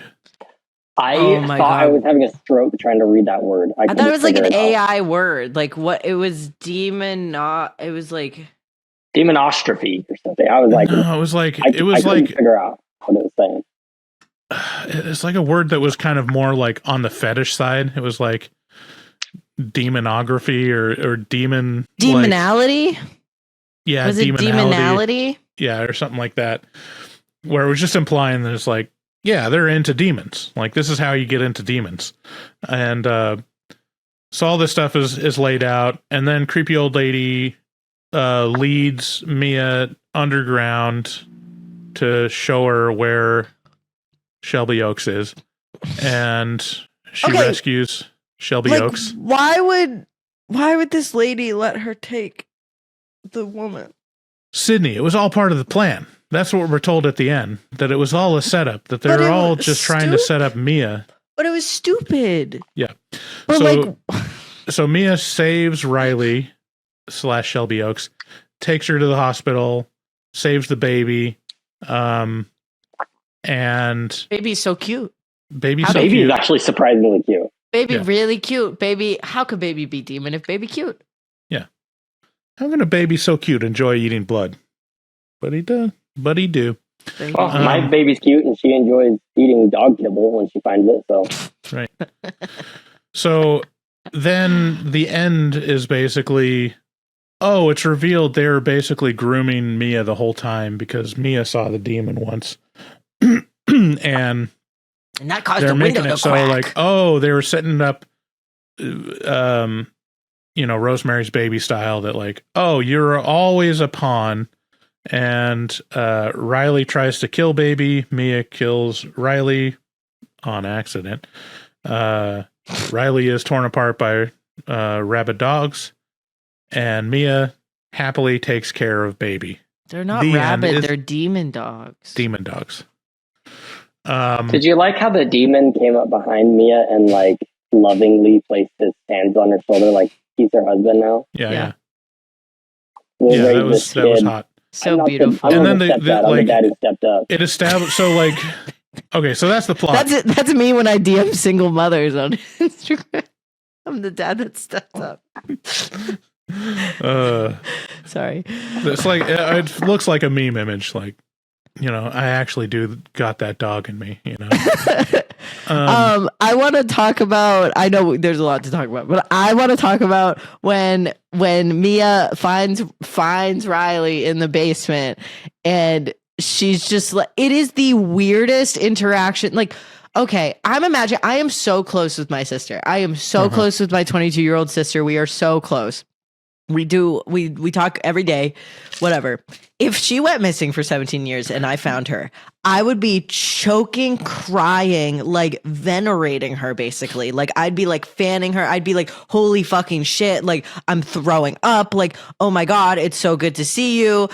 I thought I was having a stroke trying to read that word.
I thought it was like an AI word. Like what it was it was like
demonostrophe or something. I was like,
no, it was like
I couldn't figure out what it was saying.
It's like a word that was kind of more like on the fetish side. It was like demonography or
demonality.
Like, yeah,
was it demonality?
Yeah, or something like that. Where it was just implying that it's like, yeah, they're into demons. Like this is how you get into demons. And so all this stuff is laid out, and then creepy old lady leads Mia underground to show her where Shelby Oaks is, and she rescues Shelby
Like,
Oaks.
why would this lady let her take the woman?
Sydney, it was all part of the plan. That's what we're told at the end, that it was all a setup, that they
But
were
it
all
was
just trying to set up Mia.
But it was stupid.
Yeah.
But
So Mia saves Riley / Shelby Oaks, takes her to the hospital, saves the baby, and
baby's so cute.
Baby's so
baby
cute.
is actually surprisingly cute.
Baby really cute. Baby, how could baby be demon if baby cute?
Yeah. How can a baby so cute enjoy eating blood? But he does. But he do.
Well, my baby's cute and she enjoys eating dog kibble when she finds it. So
right. So then the end is basically, it's revealed they were basically grooming Mia the whole time because Mia saw the demon once. and
that caused
they're
the
making
window
it
to
so
crack.
they were setting up Rosemary's Baby style that you're always a pawn. And Riley tries to kill baby. Mia kills Riley on accident. Riley is torn apart by rabid dogs, and Mia happily takes care of baby.
They're not rabid, they're demon dogs.
Demon dogs.
Did you like how the demon came up behind Mia and lovingly placed his hands on her shoulder like he's her husband now?
Yeah.
That
was hot.
So beautiful.
And then
the dad who stepped up.
It established okay, so that's the plot.
That's me when I DM single mothers on Instagram. I'm the dad that stepped up. Sorry.
It's it looks like a meme image. I actually got that dog in me.
I want to talk about. I know there's a lot to talk about, but I want to talk about when Mia finds Riley in the basement, and she's just like, it is the weirdest interaction. Okay, I am so close with my sister. I am so close with my 22-year-old sister. We are so close. We talk every day, whatever. If she went missing for 17 years and I found her, I would be choking, crying, venerating her basically. I'd be fanning her. I'd be holy fucking shit. I'm throwing up. Oh my God, it's so good to see you.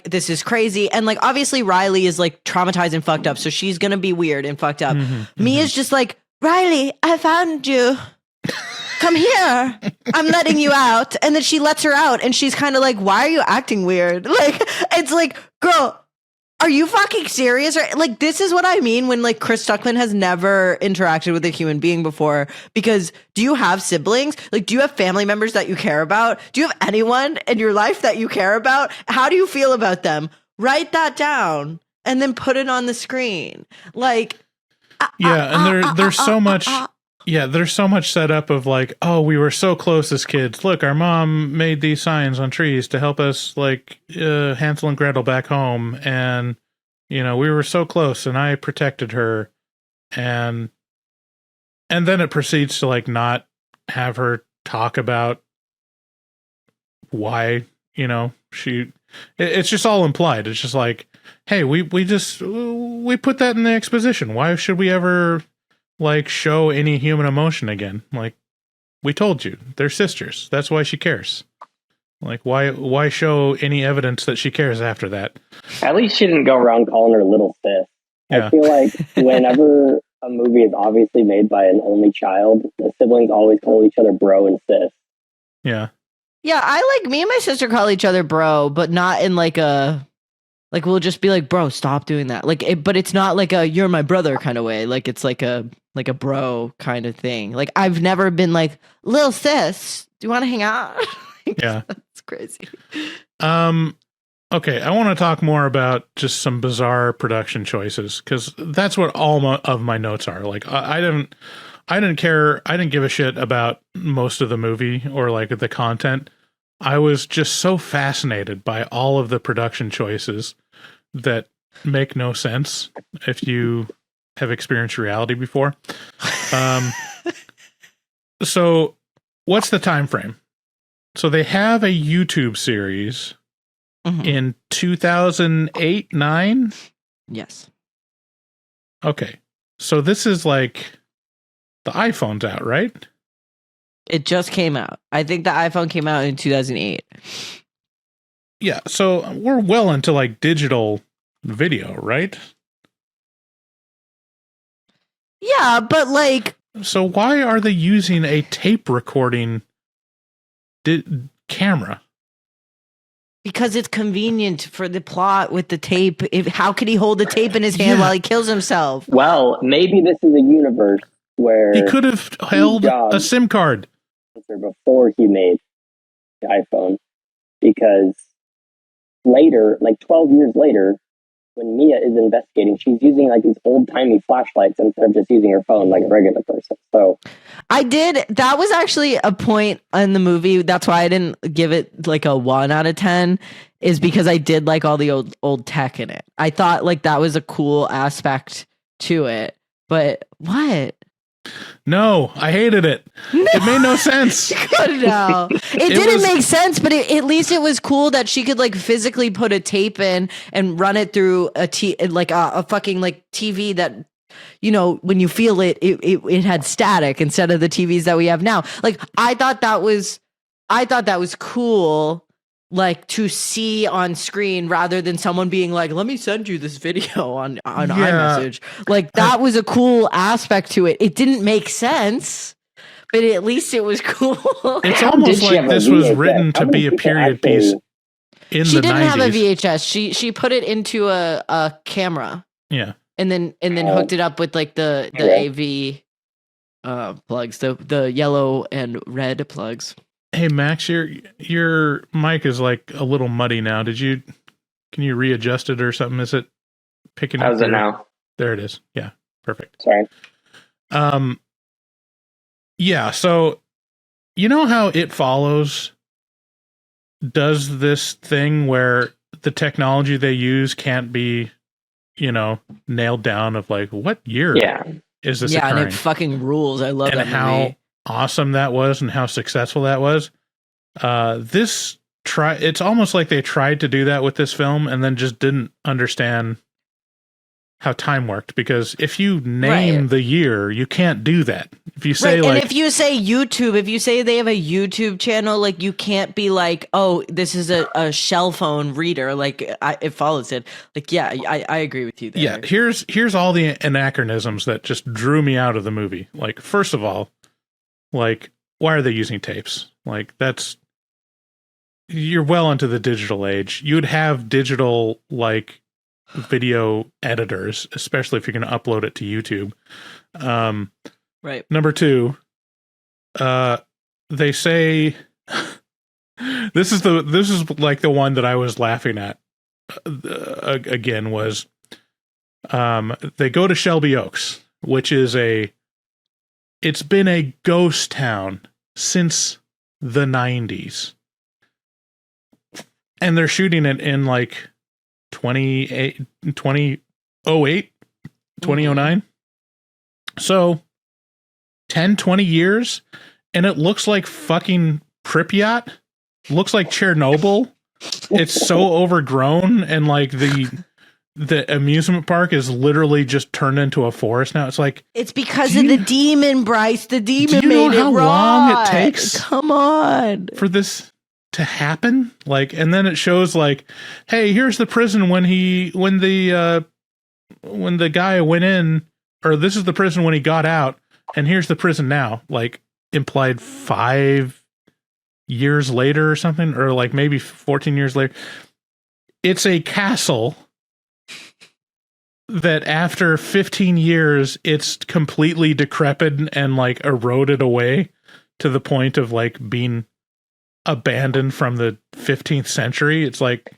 This is crazy. And obviously Riley is traumatized and fucked up. So she's going to be weird and fucked up. Mia's just Riley, I found you. Come here. I'm letting you out. And then she lets her out and she's kind of why are you acting weird? It's girl, are you fucking serious? Or this is what I mean when Chris Stuckman has never interacted with a human being before. Because do you have siblings? Do you have family members that you care about? Do you have anyone in your life that you care about? How do you feel about them? Write that down and then put it on the screen.
And there's so much. Yeah, there's so much set up of we were so close as kids. Look, our mom made these signs on trees to help us Hansel and Gretel back home. And, we were so close and I protected her. And then it proceeds to not have her talk about why, it's just all implied. It's just hey, we put that in the exposition. Why should we ever show any human emotion again? We told you they're sisters. That's why she cares. Why show any evidence that she cares after that?
At least she didn't go around calling her little sis.
Yeah.
I feel whenever a movie is obviously made by an only child, the siblings always call each other bro and sis.
Yeah.
Yeah, me and my sister call each other bro, but not in a we'll just be bro, stop doing that. But it's not a you're my brother kind of way. It's a bro kind of thing. I've never been little sis, do you want to hang out?
Yeah.
That's crazy.
Okay, I want to talk more about just some bizarre production choices because that's what all of my notes are. I didn't care. I didn't give a shit about most of the movie or the content. I was just so fascinated by all of the production choices that make no sense if you have experienced reality before. So what's the time frame? So they have a YouTube series in 2008-9.
Yes.
Okay. So this is the iPhone's out, right?
It just came out. I think the iPhone came out in 2008.
Yeah, so we're well into like digital video, right?
Yeah, but like,
so why are they using a tape recording camera?
Because it's convenient for the plot with the tape. How could he hold the tape in his hand while he kills himself?
Well, maybe this is a universe where
he could have held a SIM card
before he made the iPhone, because later, like 12 years later, when Mia is investigating, she's using like these old-timey flashlights instead of just using her phone like a regular person. So
that was actually a point in the movie. That's why I didn't give it like a 1 out of 10, is because I did like all the old tech in it. I thought like that was a cool aspect to it. But what?
No, I hated it. No. It made no sense.
No, it didn't make sense, but at least it was cool that she could like physically put a tape in and run it through a fucking like TV that, you know, when you feel it had static instead of the TVs that we have now. Like I thought that was cool, like to see on screen rather than someone being like, let me send you this video on iMessage. Like that was a cool aspect to it. It didn't make sense, but at least it was cool.
It's almost like this was written to be a period piece in the 90s.
She didn't have a VHS. She put it into a camera.
Yeah.
And then hooked it up with like the AV plugs, the yellow and red plugs.
Hey Max, your mic is like a little muddy now. Can you readjust it or something? Is it picking up?
How's it now?
There it is. Yeah, perfect.
Sorry.
Yeah, so you know how It Follows does this thing where the technology they use can't be, you know, nailed down of like what year is this occurring?
And it fucking rules. I love
and
that
how
movie.
Awesome that was and how successful that was. It's almost like they tried to do that with this film and then just didn't understand how time worked, because if you name the year, you can't do that. If you say
and if you say YouTube, if you say they have a YouTube channel, like you can't be like, oh, this is a shell phone reader. Like It Follows it. Like, yeah, I agree with you there.
Yeah, here's all the anachronisms that just drew me out of the movie. Like, first of all, like, why are they using tapes? Like, you're well into the digital age. You'd have digital, like, video editors, especially if you're going to upload it to YouTube.
Right.
Number 2, they say this is like the one that I was laughing at again was they go to Shelby Oaks, which is it's been a ghost town since the 90s. And they're shooting it in like 2008, 2009. So 10, 20 years, and it looks like fucking Pripyat. Looks like Chernobyl. It's so overgrown, and like the amusement park is literally just turned into a forest now. It's like,
it's because of the demon, Bryce. The demon
do you know
made
how
it
long it takes?
Come on,
for this to happen. Like, and then it shows like, hey, here's the prison when the guy went in, or this is the prison when he got out, and here's the prison now. Like, implied 5 years later or something, or like maybe 14 years later. It's a castle that after 15 years, it's completely decrepit and like eroded away to the point of like being abandoned from the 15th century. It's like,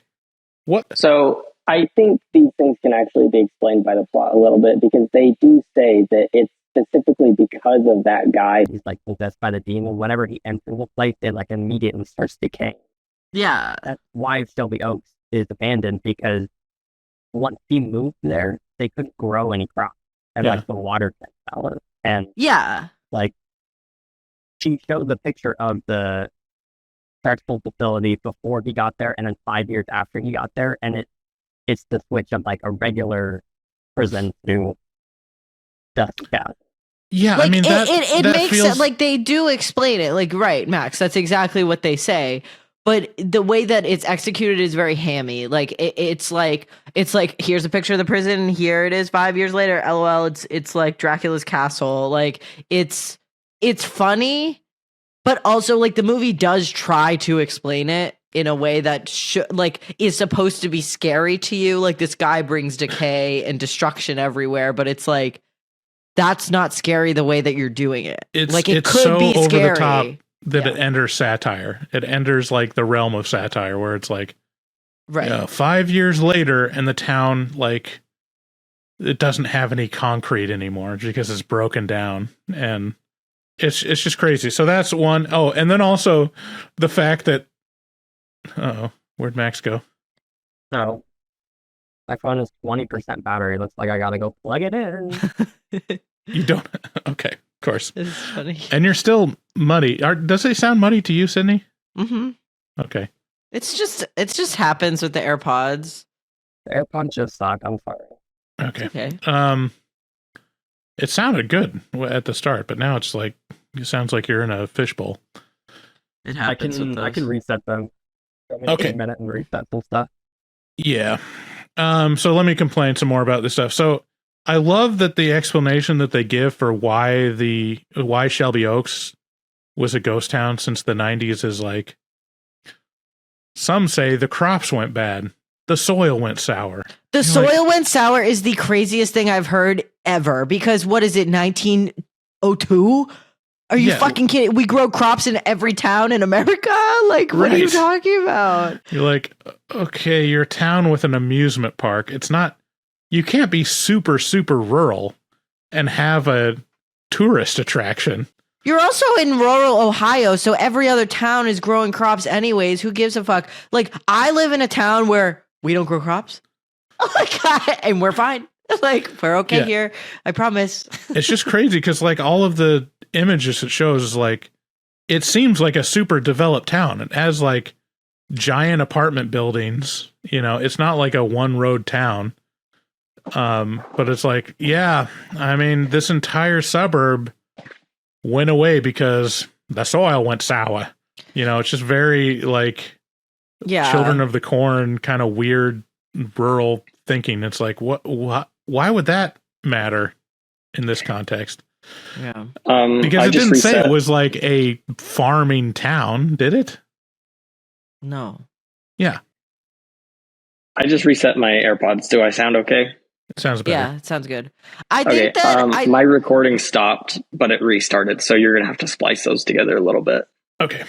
what?
So I think these things can actually be explained by the plot a little bit, because they do say that it's specifically because of that guy.
He's like possessed by the demon. Whenever he enters the place, it like immediately starts decaying.
Yeah.
That's why Shelby Oaks is abandoned, because once he moved there, they couldn't grow any crops. And like the water fell. And like she showed the picture of the correctional facility before he got there, and then 5 years after he got there, and it's the switch of like a regular prison to dust cat.
Yeah,
like,
I mean,
it
that
makes
feels...
sense. Like, they do explain it. Like, right, Max, that's exactly what they say. But the way that it's executed is very hammy. Like, it's like here's a picture of the prison. Here it is 5 years later. LOL. It's like Dracula's castle. Like, it's funny, but also like the movie does try to explain it in a way that is supposed to be scary to you. Like, this guy brings decay and destruction everywhere, but it's like, that's not scary the way that you're doing it.
It's
could
so
be
over
scary.
the top that it enters satire. It enters like the realm of satire, where it's like,
right,
5 years later, and the town, like, it doesn't have any concrete anymore because it's broken down, and it's just crazy. So that's one. Oh, and then also the fact that, where'd Max go?
No. My phone is 20% battery. Looks like I gotta go plug it in.
You don't? Okay, of course.
It's funny.
And you're still muddy. Does it sound muddy to you, Sydney?
Mm-hmm.
Okay.
It just happens with the AirPods.
The AirPods just suck. I'm sorry.
Okay. It sounded good at the start, but now it's like, it sounds like you're in a fishbowl.
It happens with those.
I can reset them.
Okay.
A minute and reset some stuff.
Yeah. So let me complain some more about this stuff. So I love that the explanation that they give for why Shelby Oaks was a ghost town since the 90s is like, some say the crops went bad. The soil went sour.
The soil went sour is the craziest thing I've heard ever, because what is it, 1902? Are you fucking kidding? We grow crops in every town in America? Like, what are you talking about?
You're like, okay, you're a town with an amusement park. It's not, you can't be super, super rural and have a tourist attraction.
You're also in rural Ohio, so every other town is growing crops anyways. Who gives a fuck? Like, I live in a town where we don't grow crops. And we're fine. Like, we're okay here. I promise.
It's just crazy because, like, all of the images it shows is like, it seems like a super developed town. It has like giant apartment buildings. You know, it's not like a one road town. But it's like, yeah, I mean, this entire suburb went away because the soil went sour. You know, it's just very like Children of the Corn kind of weird rural thinking. It's like, what why would that matter in this context?
Yeah.
Because it didn't say it was like a farming town, did it?
No.
Yeah.
I just reset my AirPods. Do I sound okay?
It sounds better.
Yeah, it sounds good. I think that
my recording stopped, but it restarted, so you're gonna have to splice those together a little bit.
Okay.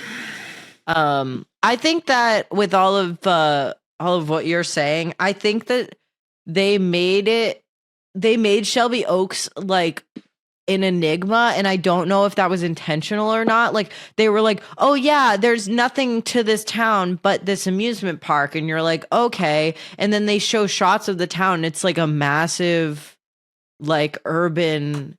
I think that with all of what you're saying, I think that they made Shelby Oaks like an enigma, and I don't know if that was intentional or not. Like, they were like, oh yeah, there's nothing to this town but this amusement park, and you're like, okay, and then they show shots of the town, and it's like a massive like urban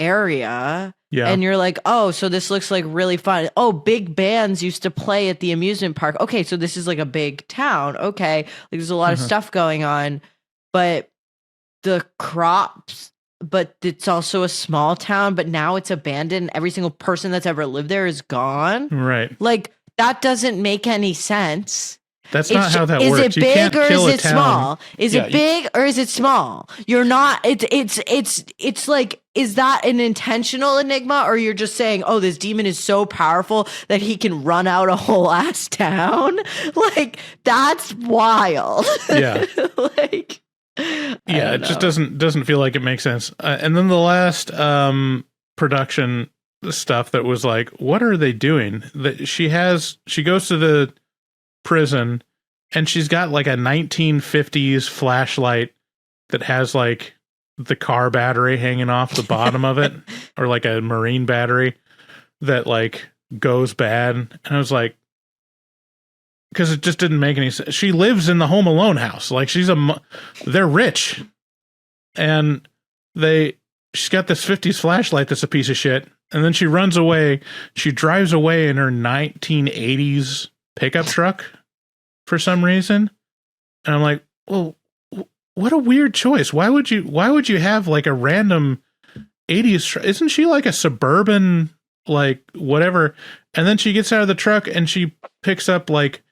area. Yeah. And you're like, oh, so this looks like really fun. Oh, big bands used to play at the amusement park. Okay, so this is like a big town. Okay, like there's a lot of stuff going on, but the crops, but it's also a small town, but now it's abandoned. Every single person that's ever lived there is gone.
Right.
Like, that doesn't make any sense.
That's not how that works.
Is it big or is it small? Is it big or is it small? You're not, it's like, is that an intentional enigma, or you're just saying, oh, this demon is so powerful that he can run out a whole ass town? Like, that's wild.
Yeah.
Like,
yeah, it just doesn't feel like it makes sense. And then the last production stuff that was like, what are they doing? That she goes to the prison and she's got like a 1950s flashlight that has like the car battery hanging off the bottom of it, or like a marine battery that like goes bad. And I was like, because it just didn't make any sense. She lives in the Home Alone house. Like, they're rich, and she's got this 50s flashlight that's a piece of shit. And then she runs away. She drives away in her 1980s pickup truck for some reason. And I'm like, well, what a weird choice. Why would you have like a random 80s. Isn't she like a suburban, like whatever? And then she gets out of the truck and she picks up like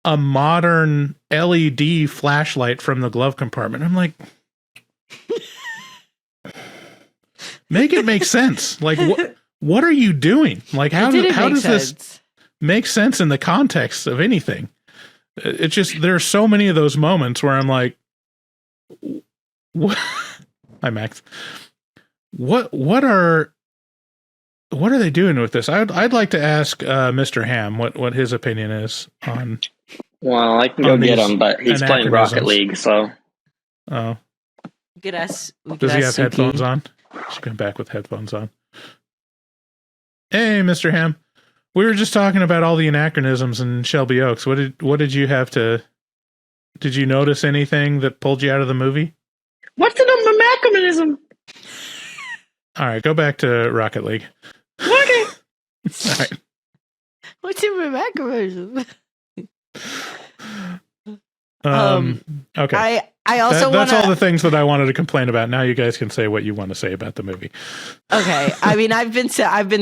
a modern LED flashlight from the glove compartment. I'm like, make it make sense. Like, what are you doing? Like, how does this make sense in the context of anything? It's just, there are so many of those moments where I'm like, what? Hi, Max. What are they doing with this? I'd like to ask Mr. Ham what his opinion is on.
Well, I can go get him, but he's playing Rocket League, so.
Oh.
Does
he have headphones on? Should come back with headphones on. Hey, Mr. Ham. We were just talking about all the anachronisms in Shelby Oaks. What did you have to? Did you notice anything that pulled you out of the movie?
What's an anachronism?
All right, go back to Rocket League.
Okay.
All right.
What's an anachronism?
Okay.
I also
that's all the things that I wanted to complain about. Now you guys can say what you want to say about the movie.
Okay. I mean, I've been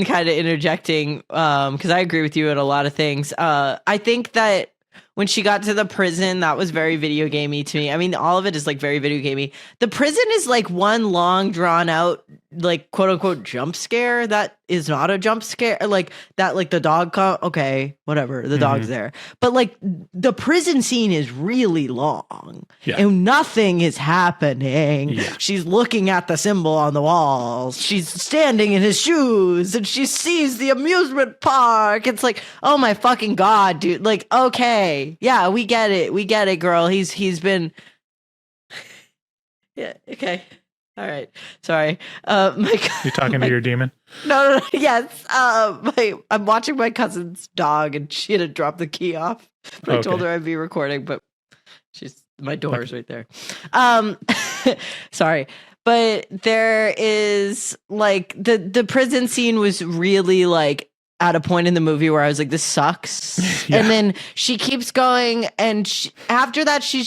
kind of interjecting because I agree with you on a lot of things. I think that when she got to the prison, that was very video gamey to me. I mean, all of it is like very video gamey. The prison is like one long drawn out, like quote unquote jump scare. That is not a jump scare. Like that, like the dog. Okay, whatever. The dog's there, but like the prison scene is really long and nothing is happening. Yeah. She's looking at the symbol on the walls. She's standing in his shoes and she sees the amusement park. It's like, oh my fucking God, dude. Like, okay. Yeah, we get it. We get it, girl. He's been. Yeah. Okay. All right. Sorry.
You talking to your demon?
No. Yes. I'm watching my cousin's dog, and she had to drop the key off. But I told her I'd be recording, but my door's right there. Sorry. But there is like the prison scene was really like at a point in the movie where I was like, this sucks. Yeah. And then she keeps going. And after that, she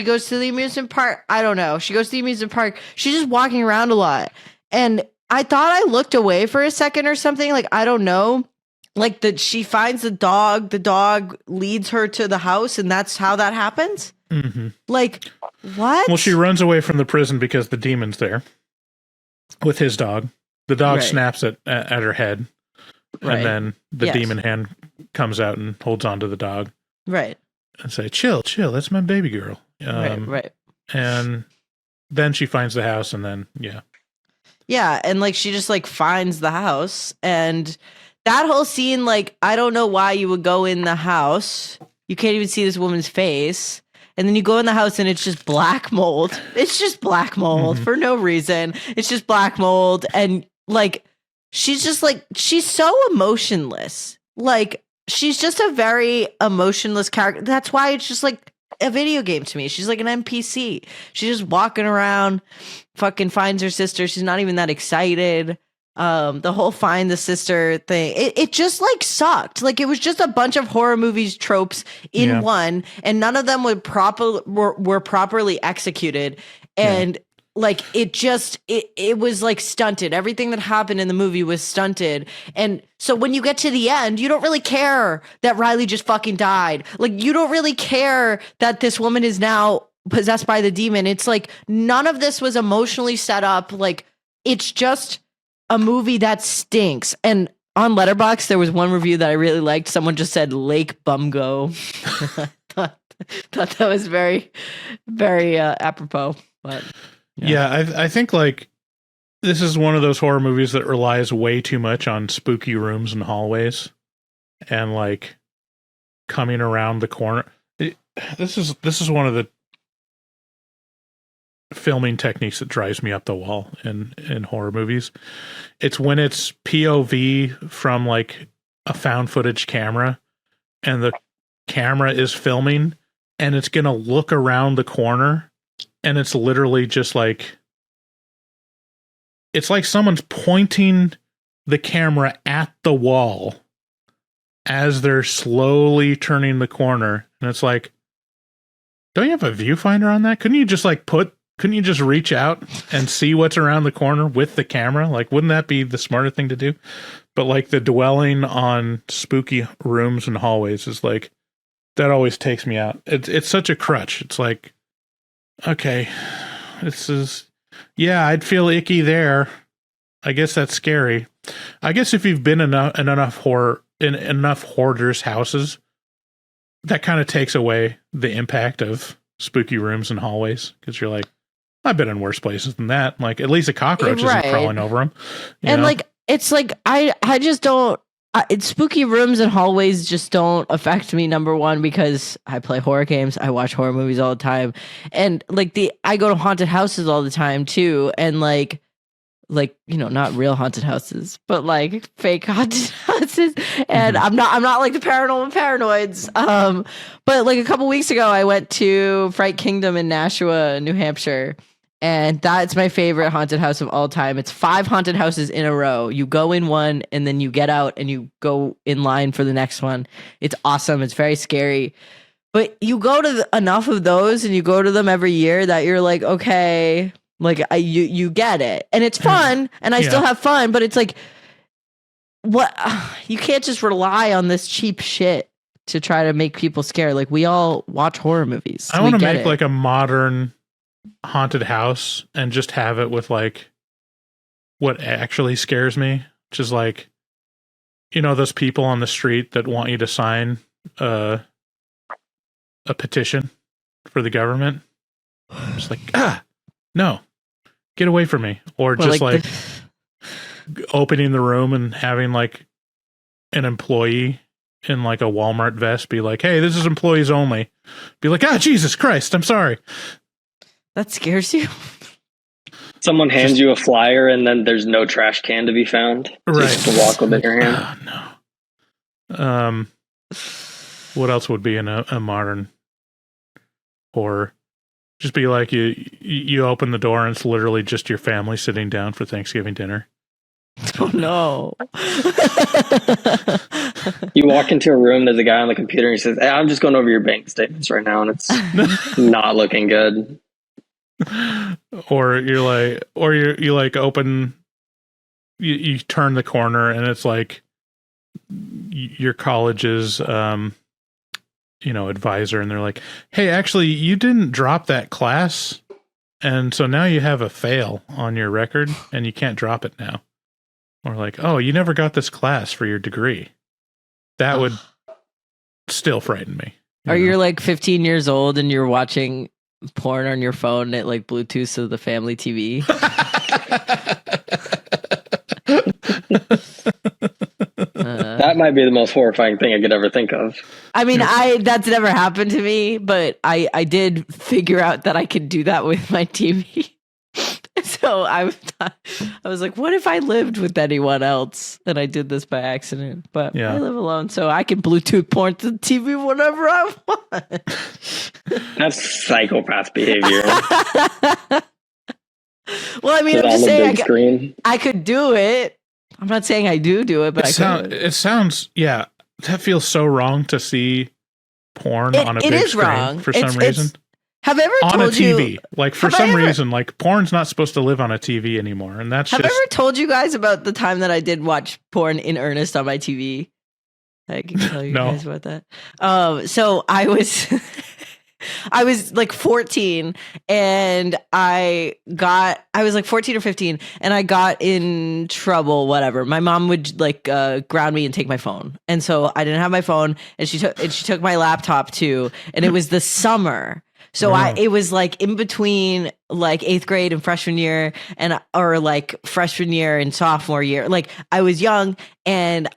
goes to the amusement park. I don't know. She goes to the amusement park. She's just walking around a lot. And I thought I looked away for a second or something. Like, I don't know. Like that she finds the dog. The dog leads her to the house. And that's how that happens. Mm-hmm. Like, what?
Well, she runs away from the prison because the demon's there with his dog. The dog snaps at her head. Right. And then the demon hand comes out and holds on to the dog.
Right.
And say, chill, that's my baby girl.
Right.
And then she finds the house and then,
Yeah, and like she just like finds the house. And that whole scene, like, I don't know why you would go in the house. You can't even see this woman's face. And then you go in the house and it's just black mold. It's just black mold for no reason. It's just black mold. And like, she's just like, she's so emotionless. Like, she's just a very emotionless character. That's why it's just like a video game to me. She's like an NPC. She's just walking around, fucking finds her sister. She's not even that excited. The whole find the sister thing, it just like sucked. Like, it was just a bunch of horror movies tropes in one, and none of them were properly executed. And like, it was like stunted. Everything that happened in the movie was stunted. And so when you get to the end, you don't really care that Riley just fucking died. Like, you don't really care that this woman is now possessed by the demon. It's like, none of this was emotionally set up. Like, it's just a movie that stinks. And on Letterboxd, there was one review that I really liked. Someone just said Lake Bumgo. thought that was very, very apropos. But
I think like this is one of those horror movies that relies way too much on spooky rooms and hallways and like coming around the corner. This is one of the filming techniques that drives me up the wall in horror movies. It's when it's POV from like a found footage camera and the camera is filming and it's going to look around the corner and it's literally just like, it's like someone's pointing the camera at the wall as they're slowly turning the corner. And it's like, don't you have a viewfinder on that? Couldn't you just like put couldn't you just reach out and see what's around the corner with the camera? Like, wouldn't that be the smarter thing to do? But like the dwelling on spooky rooms and hallways is like, that always takes me out. It's such a crutch. It's like, okay, this is, yeah, I'd feel icky there. I guess that's scary. I guess if you've been in enough hoarders' houses, that kind of takes away the impact of spooky rooms and hallways, because you're like, I've been in worse places than that. Like, at least a cockroach isn't crawling over them.
And like, it's like, I just don't, it's spooky rooms and hallways just don't affect me, number one, because I play horror games. I watch horror movies all the time. And like I go to haunted houses all the time too. And like, not real haunted houses, but like fake haunted houses. And I'm not like the paranormal paranoids. But like a couple weeks ago, I went to Fright Kingdom in Nashua, New Hampshire. And that's my favorite haunted house of all time. It's 5 haunted houses in a row. You go in one and then you get out and you go in line for the next one. It's awesome. It's very scary. But you go to enough of those and you go to them every year that you're like, okay, like you get it. And it's fun and I still have fun, but it's like, what? You can't just rely on this cheap shit to try to make people scared. Like, we all watch horror movies.
I want to make like a modern haunted house and just have it with like what actually scares me, which is like, those people on the street that want you to sign a petition for the government. Just like, no, get away from me. Or just like opening the room and having like an employee in like a Walmart vest be like, hey, this is employees only. Be like, Jesus Christ, I'm sorry.
That scares you?
Someone hands you a flyer and then there's no trash can to be found.
Right.
Just to walk with it in your hand.
No. What else would be in a modern horror? Just be like you open the door and it's literally just your family sitting down for Thanksgiving dinner.
Oh no.
You walk into a room, there's a guy on the computer and he says, hey, I'm just going over your bank statements right now and it's not looking good.
Or you like open, you turn the corner and it's like your college's advisor, and they're like, hey, actually you didn't drop that class, and so now you have a fail on your record and you can't drop it now. Or like, oh, you never got this class for your degree. That would still frighten me.
You're like 15 years old and you're watching porn on your phone at like Bluetooth to the family TV.
That might be the most horrifying thing I could ever think of.
I mean, that's never happened to me, but I did figure out that I could do that with my TV. So I was like, what if I lived with anyone else and I did this by accident? But I live alone, so I can Bluetooth porn to the TV whenever I want.
That's psychopath behavior.
Well, I mean, I'm just saying I could do it. I'm not saying I do it, but
it sounds, yeah, that feels so wrong to see porn on a big screen wrong. For some reason.
Have I ever
on
told
a TV?
You,
like for some reason, like porn's not supposed to live on a TV anymore, and that's.
Have I ever told you guys about the time that I did watch porn in earnest on my TV? I can tell you guys about that. So I was, I was like 14, and I was like 14 or 15, and I got in trouble. Whatever. My mom would like ground me and take my phone, and so I didn't have my phone, and she took my laptop too, and it was the summer. So it was like in between like 8th grade and freshman year or like freshman year and sophomore year. Like I was young and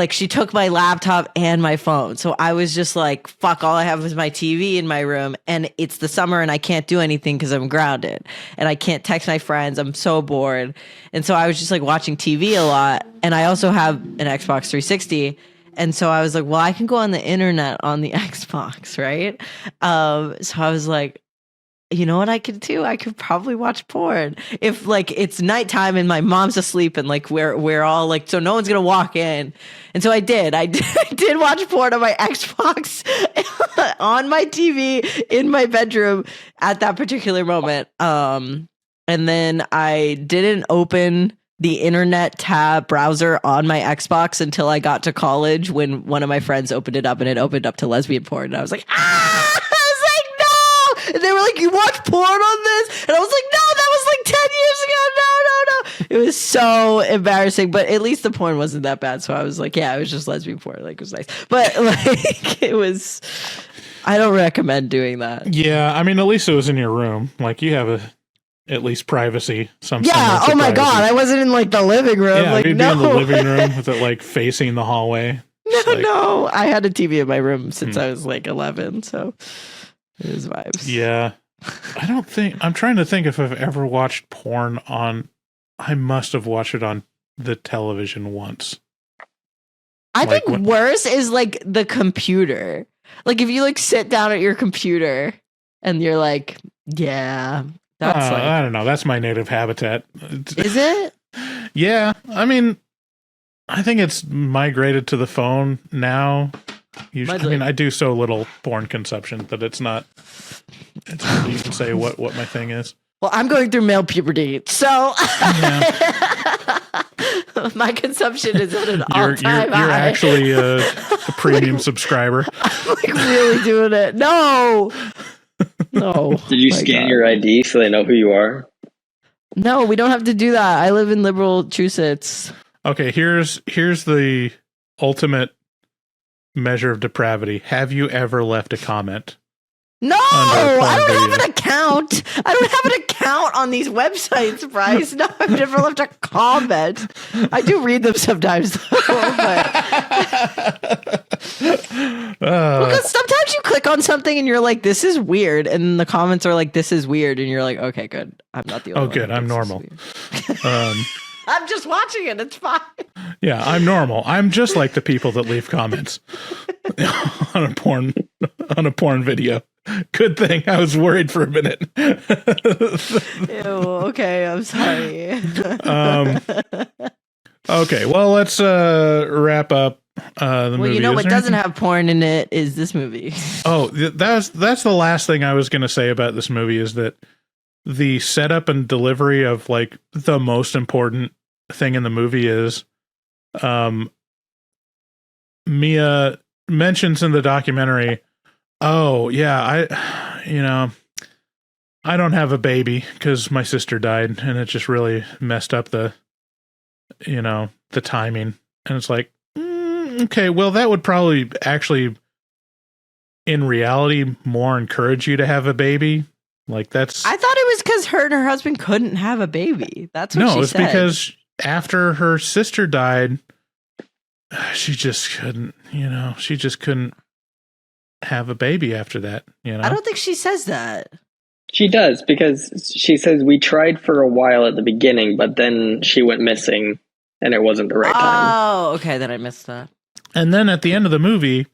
she took my laptop and my phone. So I was just like, fuck, all I have is my TV in my room and it's the summer and I can't do anything because I'm grounded and I can't text my friends. I'm so bored. And so I was just like watching TV a lot. And I also have an Xbox 360. And so I was like, well, I can go on the internet on the Xbox, right? So I was like, you know what I could do? I could probably watch porn if like it's nighttime and my mom's asleep and like we're all like, so no one's gonna walk in. And so I did watch porn on my Xbox on my TV in my bedroom at that particular moment. And then I didn't open the internet tab browser on my Xbox until I got to college when one of my friends opened it up and it opened up to lesbian porn. And I was like, ah! And they were like, you watch porn on this? And I was like, no, that was like 10 years ago. No. It was so embarrassing, but at least the porn wasn't that bad. So I was like, yeah, it was just lesbian porn. Like, it was nice. But like, it was, I don't recommend doing that.
Yeah. I mean, at least it was in your room. Like, you have at least privacy.
Yeah. Oh my God. I wasn't in like the living room.
Yeah,
like,
you'd
no.
be in the living room with it like facing the hallway.
No. I had a TV in my room since I was like 11. So. It is vibes.
Yeah. I'm trying to think if I've ever watched porn I must have watched it on the television once.
I think worse is like the computer. Like if you like sit down at your computer and you're like, yeah, that's like,
I don't know. That's my native habitat.
Is it?
Yeah. I mean, I think it's migrated to the phone now. Usually, I mean, I do so little porn consumption that it's hard to even say what my thing is.
Well, I'm going through male puberty, so my consumption is at an all-time high.
You're actually a premium subscriber.
I'm like really doing it. No.
Did you scan your ID so they know who you are?
No, we don't have to do that. I live in liberal Massachusetts.
Okay, here's the ultimate measure of depravity. Have you ever left a comment?
No, I don't have an account. I don't have an account on these websites, Bryce. No, I've never left a comment. I do read them sometimes, though. Because sometimes you click on something and you're like, this is weird. And the comments are like, this is weird. And you're like, okay, good. I'm not the only one.
Oh, good. I'm normal.
I'm just watching it. It's fine.
Yeah, I'm normal. I'm just like the people that leave comments on a porn video. Good thing. I was worried for a minute.
Ew, okay, I'm sorry.
Okay, well, let's wrap up the movie.
Well, you know what doesn't have porn in it is this movie.
Oh, that's the last thing I was going to say about this movie is that the setup and delivery of like the most important thing in the movie is Mia mentions in the documentary, oh yeah, I don't have a baby because my sister died and it just really messed up the timing. And it's like, okay, well that would probably actually in reality more encourage you to have a baby. Like that's.
I thought it was because her and her husband couldn't have a baby. That's what she said.
No, it's because after her sister died, she just couldn't. She just couldn't have a baby after that.
I don't think she says that.
She does because she says we tried for a while at the beginning, but then she went missing, and it wasn't the right time.
Oh, okay, then I missed that.
And then at the end of the movie,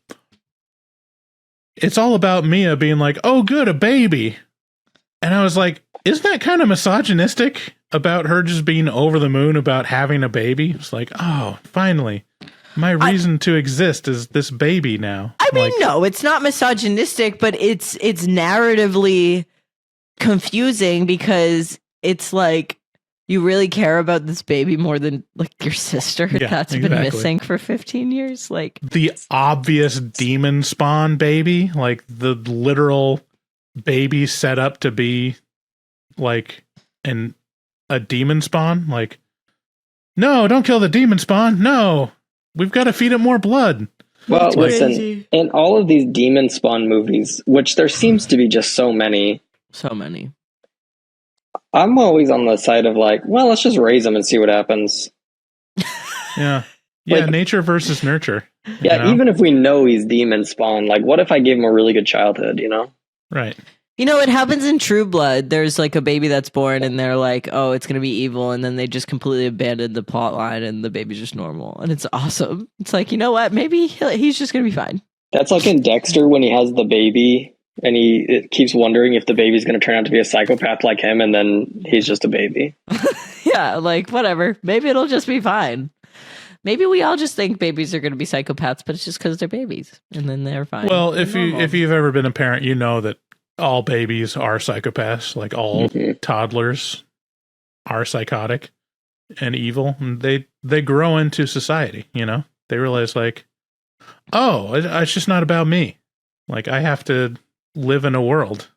it's all about Mia being like, "Oh, good, a baby." And I was like, isn't that kind of misogynistic about her just being over the moon about having a baby? It's like, oh, finally, my reason to exist is this baby now.
I mean, no, it's not misogynistic, but it's narratively confusing because it's like you really care about this baby more than like your sister that's been missing for 15 years. Like
the obvious demon spawn baby, like the literal baby set up to be like a demon spawn. Like, no, don't kill the demon spawn. No, we've got to feed it more blood.
Well, listen, in all of these demon spawn movies, which there seems to be just so many, I'm always on the side of like, well, let's just raise them and see what happens.
Yeah. Like, nature versus nurture.
Yeah, even if we know he's demon spawn, like what if I gave him a really good childhood,
Right.
It happens in True Blood. There's like a baby that's born and they're like, oh, it's going to be evil. And then they just completely abandon the plot line and the baby's just normal. And it's awesome. It's like, you know what? Maybe he's just going to be fine.
That's like in Dexter when he has the baby and it keeps wondering if the baby's going to turn out to be a psychopath like him, and then he's just a baby.
Yeah, like whatever. Maybe it'll just be fine. Maybe we all just think babies are going to be psychopaths, but it's just because they're babies, and then they're fine.
Well, if you've ever been a parent, you know that all babies are psychopaths. Like all toddlers are psychotic and evil, and they grow into society. You know, they realize like, oh, it's just not about me. Like I have to live in a world.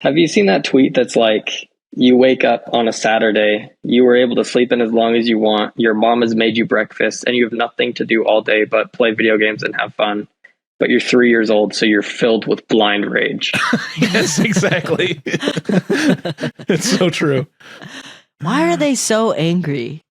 Have you seen that tweet that's like, you wake up on a Saturday, you were able to sleep in as long as you want, your mom has made you breakfast, and you have nothing to do all day but play video games and have fun. But you're 3 years old, so you're filled with blind rage.
Yes, exactly. It's so true.
Why are they so angry?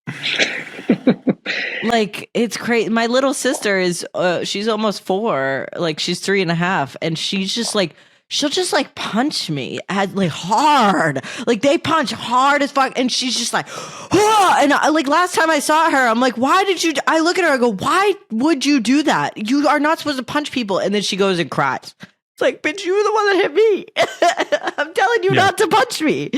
Like, it's crazy. My little sister is, she's almost 4. Like, she's 3.5. And she's just like, she'll just like punch me like hard. Like they punch hard as fuck. And she's just like, oh! And like last time I saw her, I'm like, why did you, I look at her, I go, why would you do that? You are not supposed to punch people. And then she goes and cries. It's like, bitch, you were the one that hit me. I'm telling you not to punch me.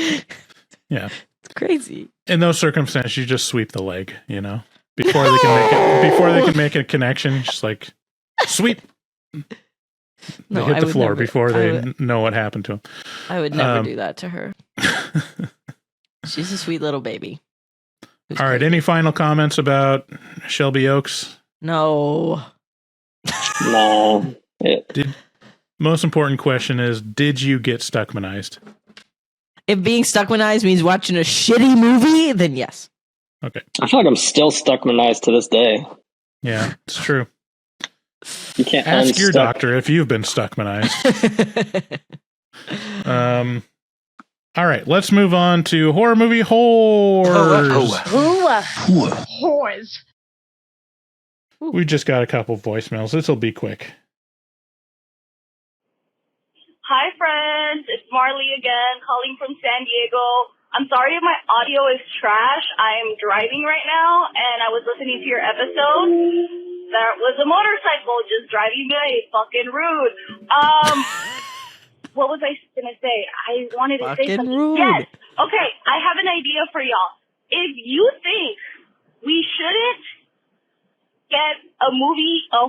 Yeah.
It's crazy.
In those circumstances, you just sweep the leg, you know, before they can make a connection. Just like sweep. They hit the floor before they know what happened to him.
I would never do that to her. She's a sweet little baby.
All right. Any final comments about Shelby Oaks?
No.
No.
Most important question is, did you get Stuckmannized?
If being Stuckmannized means watching a shitty movie, then yes.
Okay.
I feel like I'm still Stuckmannized to this day.
Yeah, it's true.
You can't
ask your doctor if you've been Stuckmannized. All right, let's move on to horror movie whores.
Whores.
We just got a couple voicemails. This will be quick.
Hi, friends. It's Marley again, calling from San Diego. I'm sorry if my audio is trash. I'm driving right now, and I was listening to your episode. There was a motorcycle just driving by. Fucking rude. What was I gonna say? I wanted to say something.
Rude.
Yes. Okay, I have an idea for y'all. If you think we shouldn't get a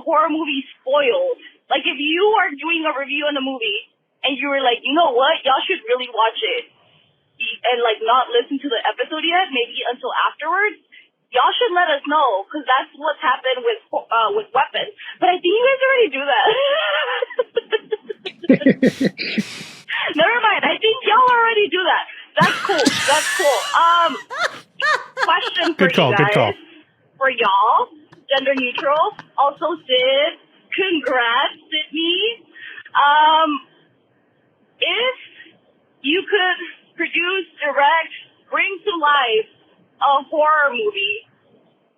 horror movie spoiled, like if you are doing a review on the movie and you were like, you know what, y'all should really watch it and like not listen to the episode yet, maybe until afterwards. Y'all should let us know, because that's what's happened with weapons. But I think you guys already do that. Never mind. I think y'all already do that. That's cool. That's cool. Question for you guys.
Good call.
For y'all, gender neutral. Also, Sid. Congrats, Sydney. If you could produce, direct, bring to life a horror movie,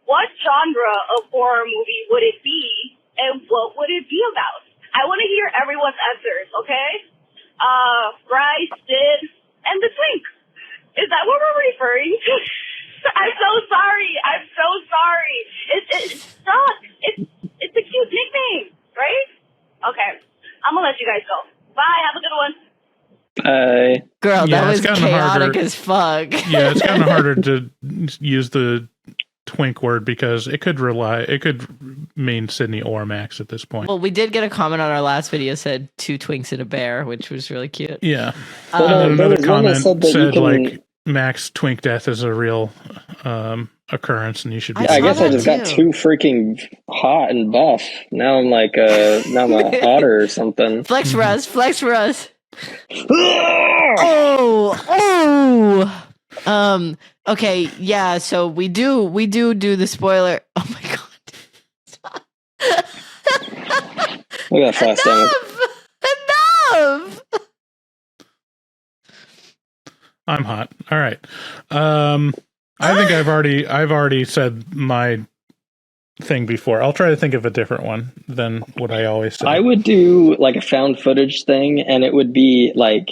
what genre of horror movie would it be, and what would it be about? I want to hear everyone's answers, okay? Bryce, Sid, and the Twink. Is that what we're referring to? I'm so sorry. It sucks. It's a cute nickname, right? Okay. I'm going to let you guys go. Bye. Have a good one.
Girl, that was chaotic as fuck.
Yeah, it's kind of harder to use the twink word because it could mean Sydney or Max at this point.
Well, we did get a comment on our last video said 2 twinks and a bear, which was really cute.
Yeah. And then another comment said like Max twink death is a real occurrence and you should be.
Yeah, I guess I just got too freaking hot and buff. Now I'm like now I'm a otter or something.
Flex for us. Okay, yeah, so we do the spoiler. Oh my god.
Look at that fast
Enough.
I'm hot. All right. I think I've already said my thing before. I'll try to think of a different one than what I always say.
I would do like a found footage thing, and it would be like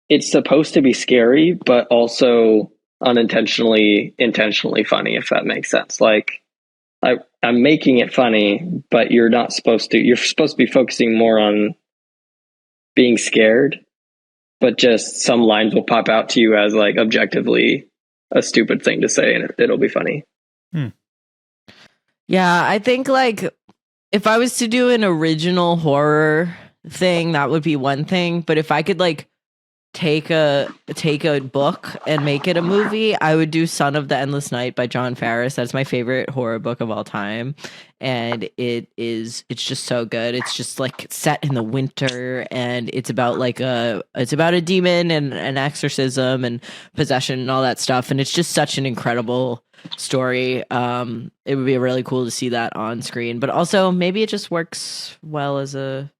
it's supposed to be scary, but also intentionally funny, if that makes sense. Like I'm making it funny, but you're not supposed to. You're supposed to be focusing more on being scared, but just some lines will pop out to you as like objectively a stupid thing to say, and it'll be funny.
Yeah, I think like if I was to do an original horror thing, that would be one thing. But if I could like take a book and make it a movie, I would do Son of the Endless Night by John Farris. That's my favorite horror book of all time. And it's just so good. It's just like set in the winter, and it's about a demon and an exorcism and possession and all that stuff. And it's just such an incredible story. It would be really cool to see that on screen, but also maybe it just works well as a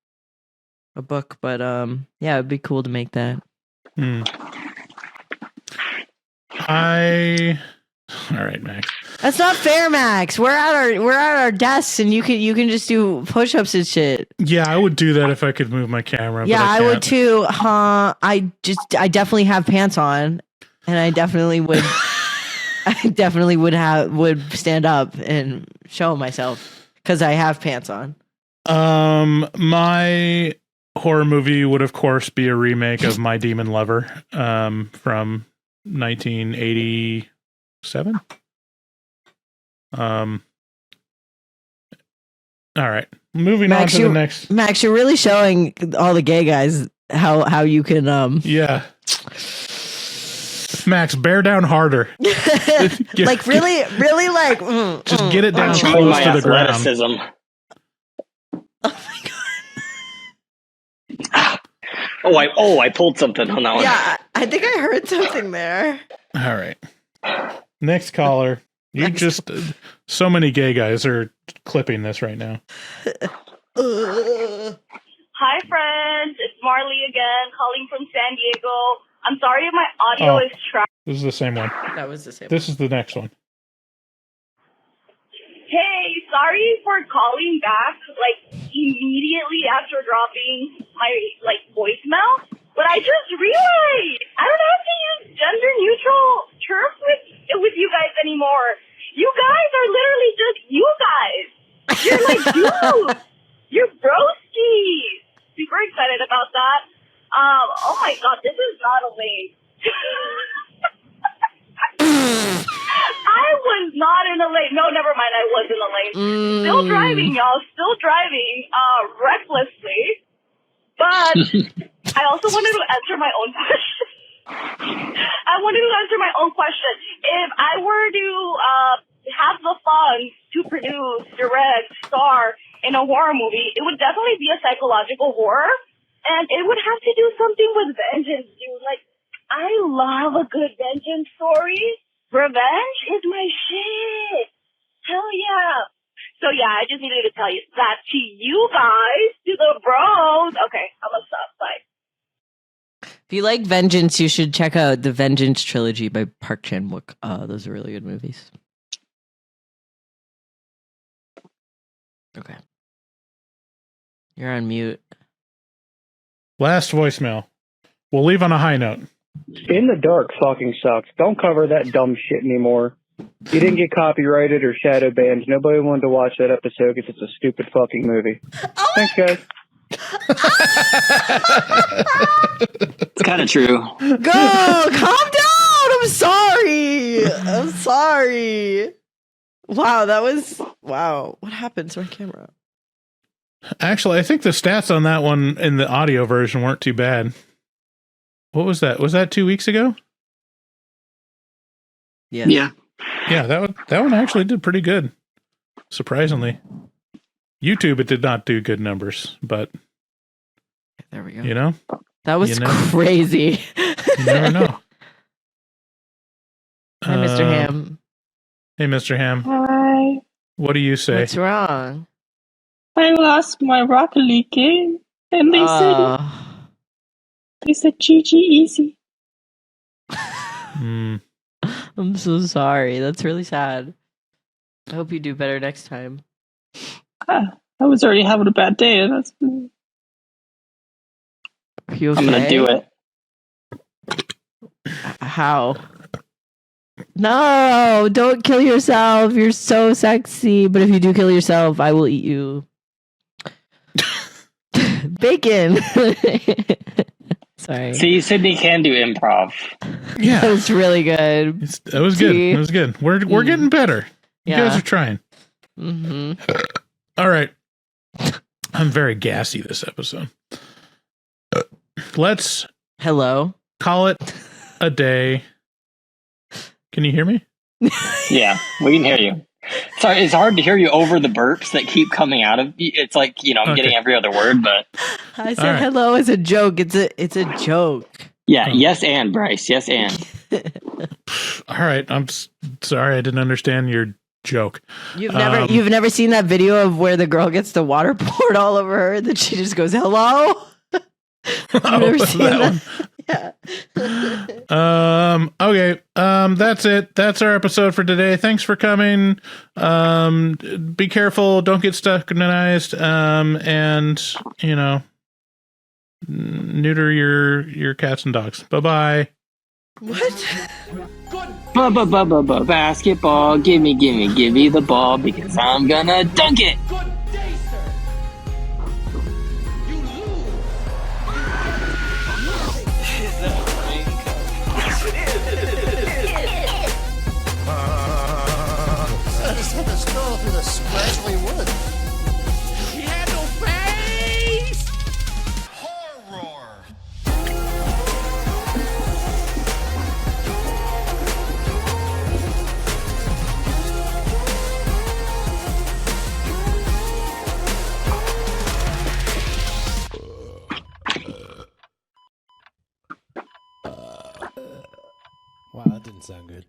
book. But yeah, it'd be cool to make that.
All right, Max.
That's not fair, Max. We're at our desks, and you can just do push-ups and shit.
Yeah, I would do that if I could move my camera.
Yeah,
but
I would too. I definitely have pants on, and I definitely would. I definitely would stand up and show myself because I have pants on.
My horror movie would of course be a remake of My Demon Lover from 1987. All right, moving
Max,
on to the next.
Max, you're really showing all the gay guys how you can
yeah. Max, bear down harder.
Like really like
just get it down
I'm
close
my
to the ground.
athleticism. I pulled something on that one.
Yeah, I think I heard something there.
All right. Next caller. You just so many gay guys are clipping this right now.
Hi, friends. It's Marley again, calling from San Diego. I'm sorry if my audio is trash.
This is the same one.
That was the same
This is the next one.
Hey, sorry for calling back, like, immediately after dropping my, like, voicemail. But I just realized I don't have to use gender-neutral terms with you guys anymore. You guys are literally just you guys. You're like dudes. You're broskies. Super excited about that. Oh my god, this is not a lane. I was not in a lane. No, never mind. I was in a lane. Still driving, y'all. Still driving, recklessly. But I also wanted to answer my own question. If I were to have the funds to produce, direct, star in a horror movie, it would definitely be a psychological horror. And it would have to do something with vengeance, dude. Like, I love a good vengeance story. Revenge is my shit. Hell yeah. So yeah, I just needed to tell you that to you guys, to the bros. Okay, I'm gonna stop. Bye.
If you like Vengeance, you should check out the Vengeance trilogy by Park Chan-wook. Those are really good movies. Okay. You're on mute.
Last voicemail. We'll leave on a high note.
In the Dark fucking sucks. Don't cover that dumb shit anymore. You didn't get copyrighted or shadow banned. Nobody wanted to watch that episode because it's a stupid fucking movie. Thanks, guys.
It's kind of true.
Go! Calm down! I'm sorry. Wow, what happened to my camera?
Actually, I think the stats on that one in the audio version weren't too bad. What was that? Was that 2 weeks ago?
Yeah.
Yeah, that one actually did pretty good. Surprisingly. YouTube, it did not do good numbers, but
there we go.
You know?
That was crazy.
You never know.
Hi, Mr. Ham.
Hey, Mr. Ham.
Hi.
What do you say?
What's wrong?
I lost my Rocket League game, and they said GG easy.
I'm so sorry. That's really sad. I hope you do better next time.
I was already having a bad day, and that's.
Are you okay?
I'm gonna do it.
How? No, don't kill yourself. You're so sexy. But if you do kill yourself, I will eat you. bacon. Sorry.
See, Sydney can do improv.
Yeah,
that was really good.
That was good. It was good. We're getting better. You guys are trying.
Mm-hmm.
All right. I'm very gassy this episode. Let's call it a day. Can you hear me?
Yeah, we can hear you. Sorry, it's hard to hear you over the burps that keep coming out of you. It's like, I'm getting every other word, but
I said hello as a joke. It's a joke.
Yeah, yes and Bryce, yes and.
All right, I'm sorry I didn't understand your joke.
You've never seen that video of where the girl gets the water poured all over her, that she just goes hello? You've never seen that? Yeah.
Okay. That's it. That's our episode for today. Thanks for coming. Be careful. Don't get stuckmannized. And neuter your cats and dogs. Bye-bye.
What?
Basketball. Give me the ball because I'm gonna dunk it.
Stroll through the scratchly woods. He had no face. Horror. Wow, that didn't sound good.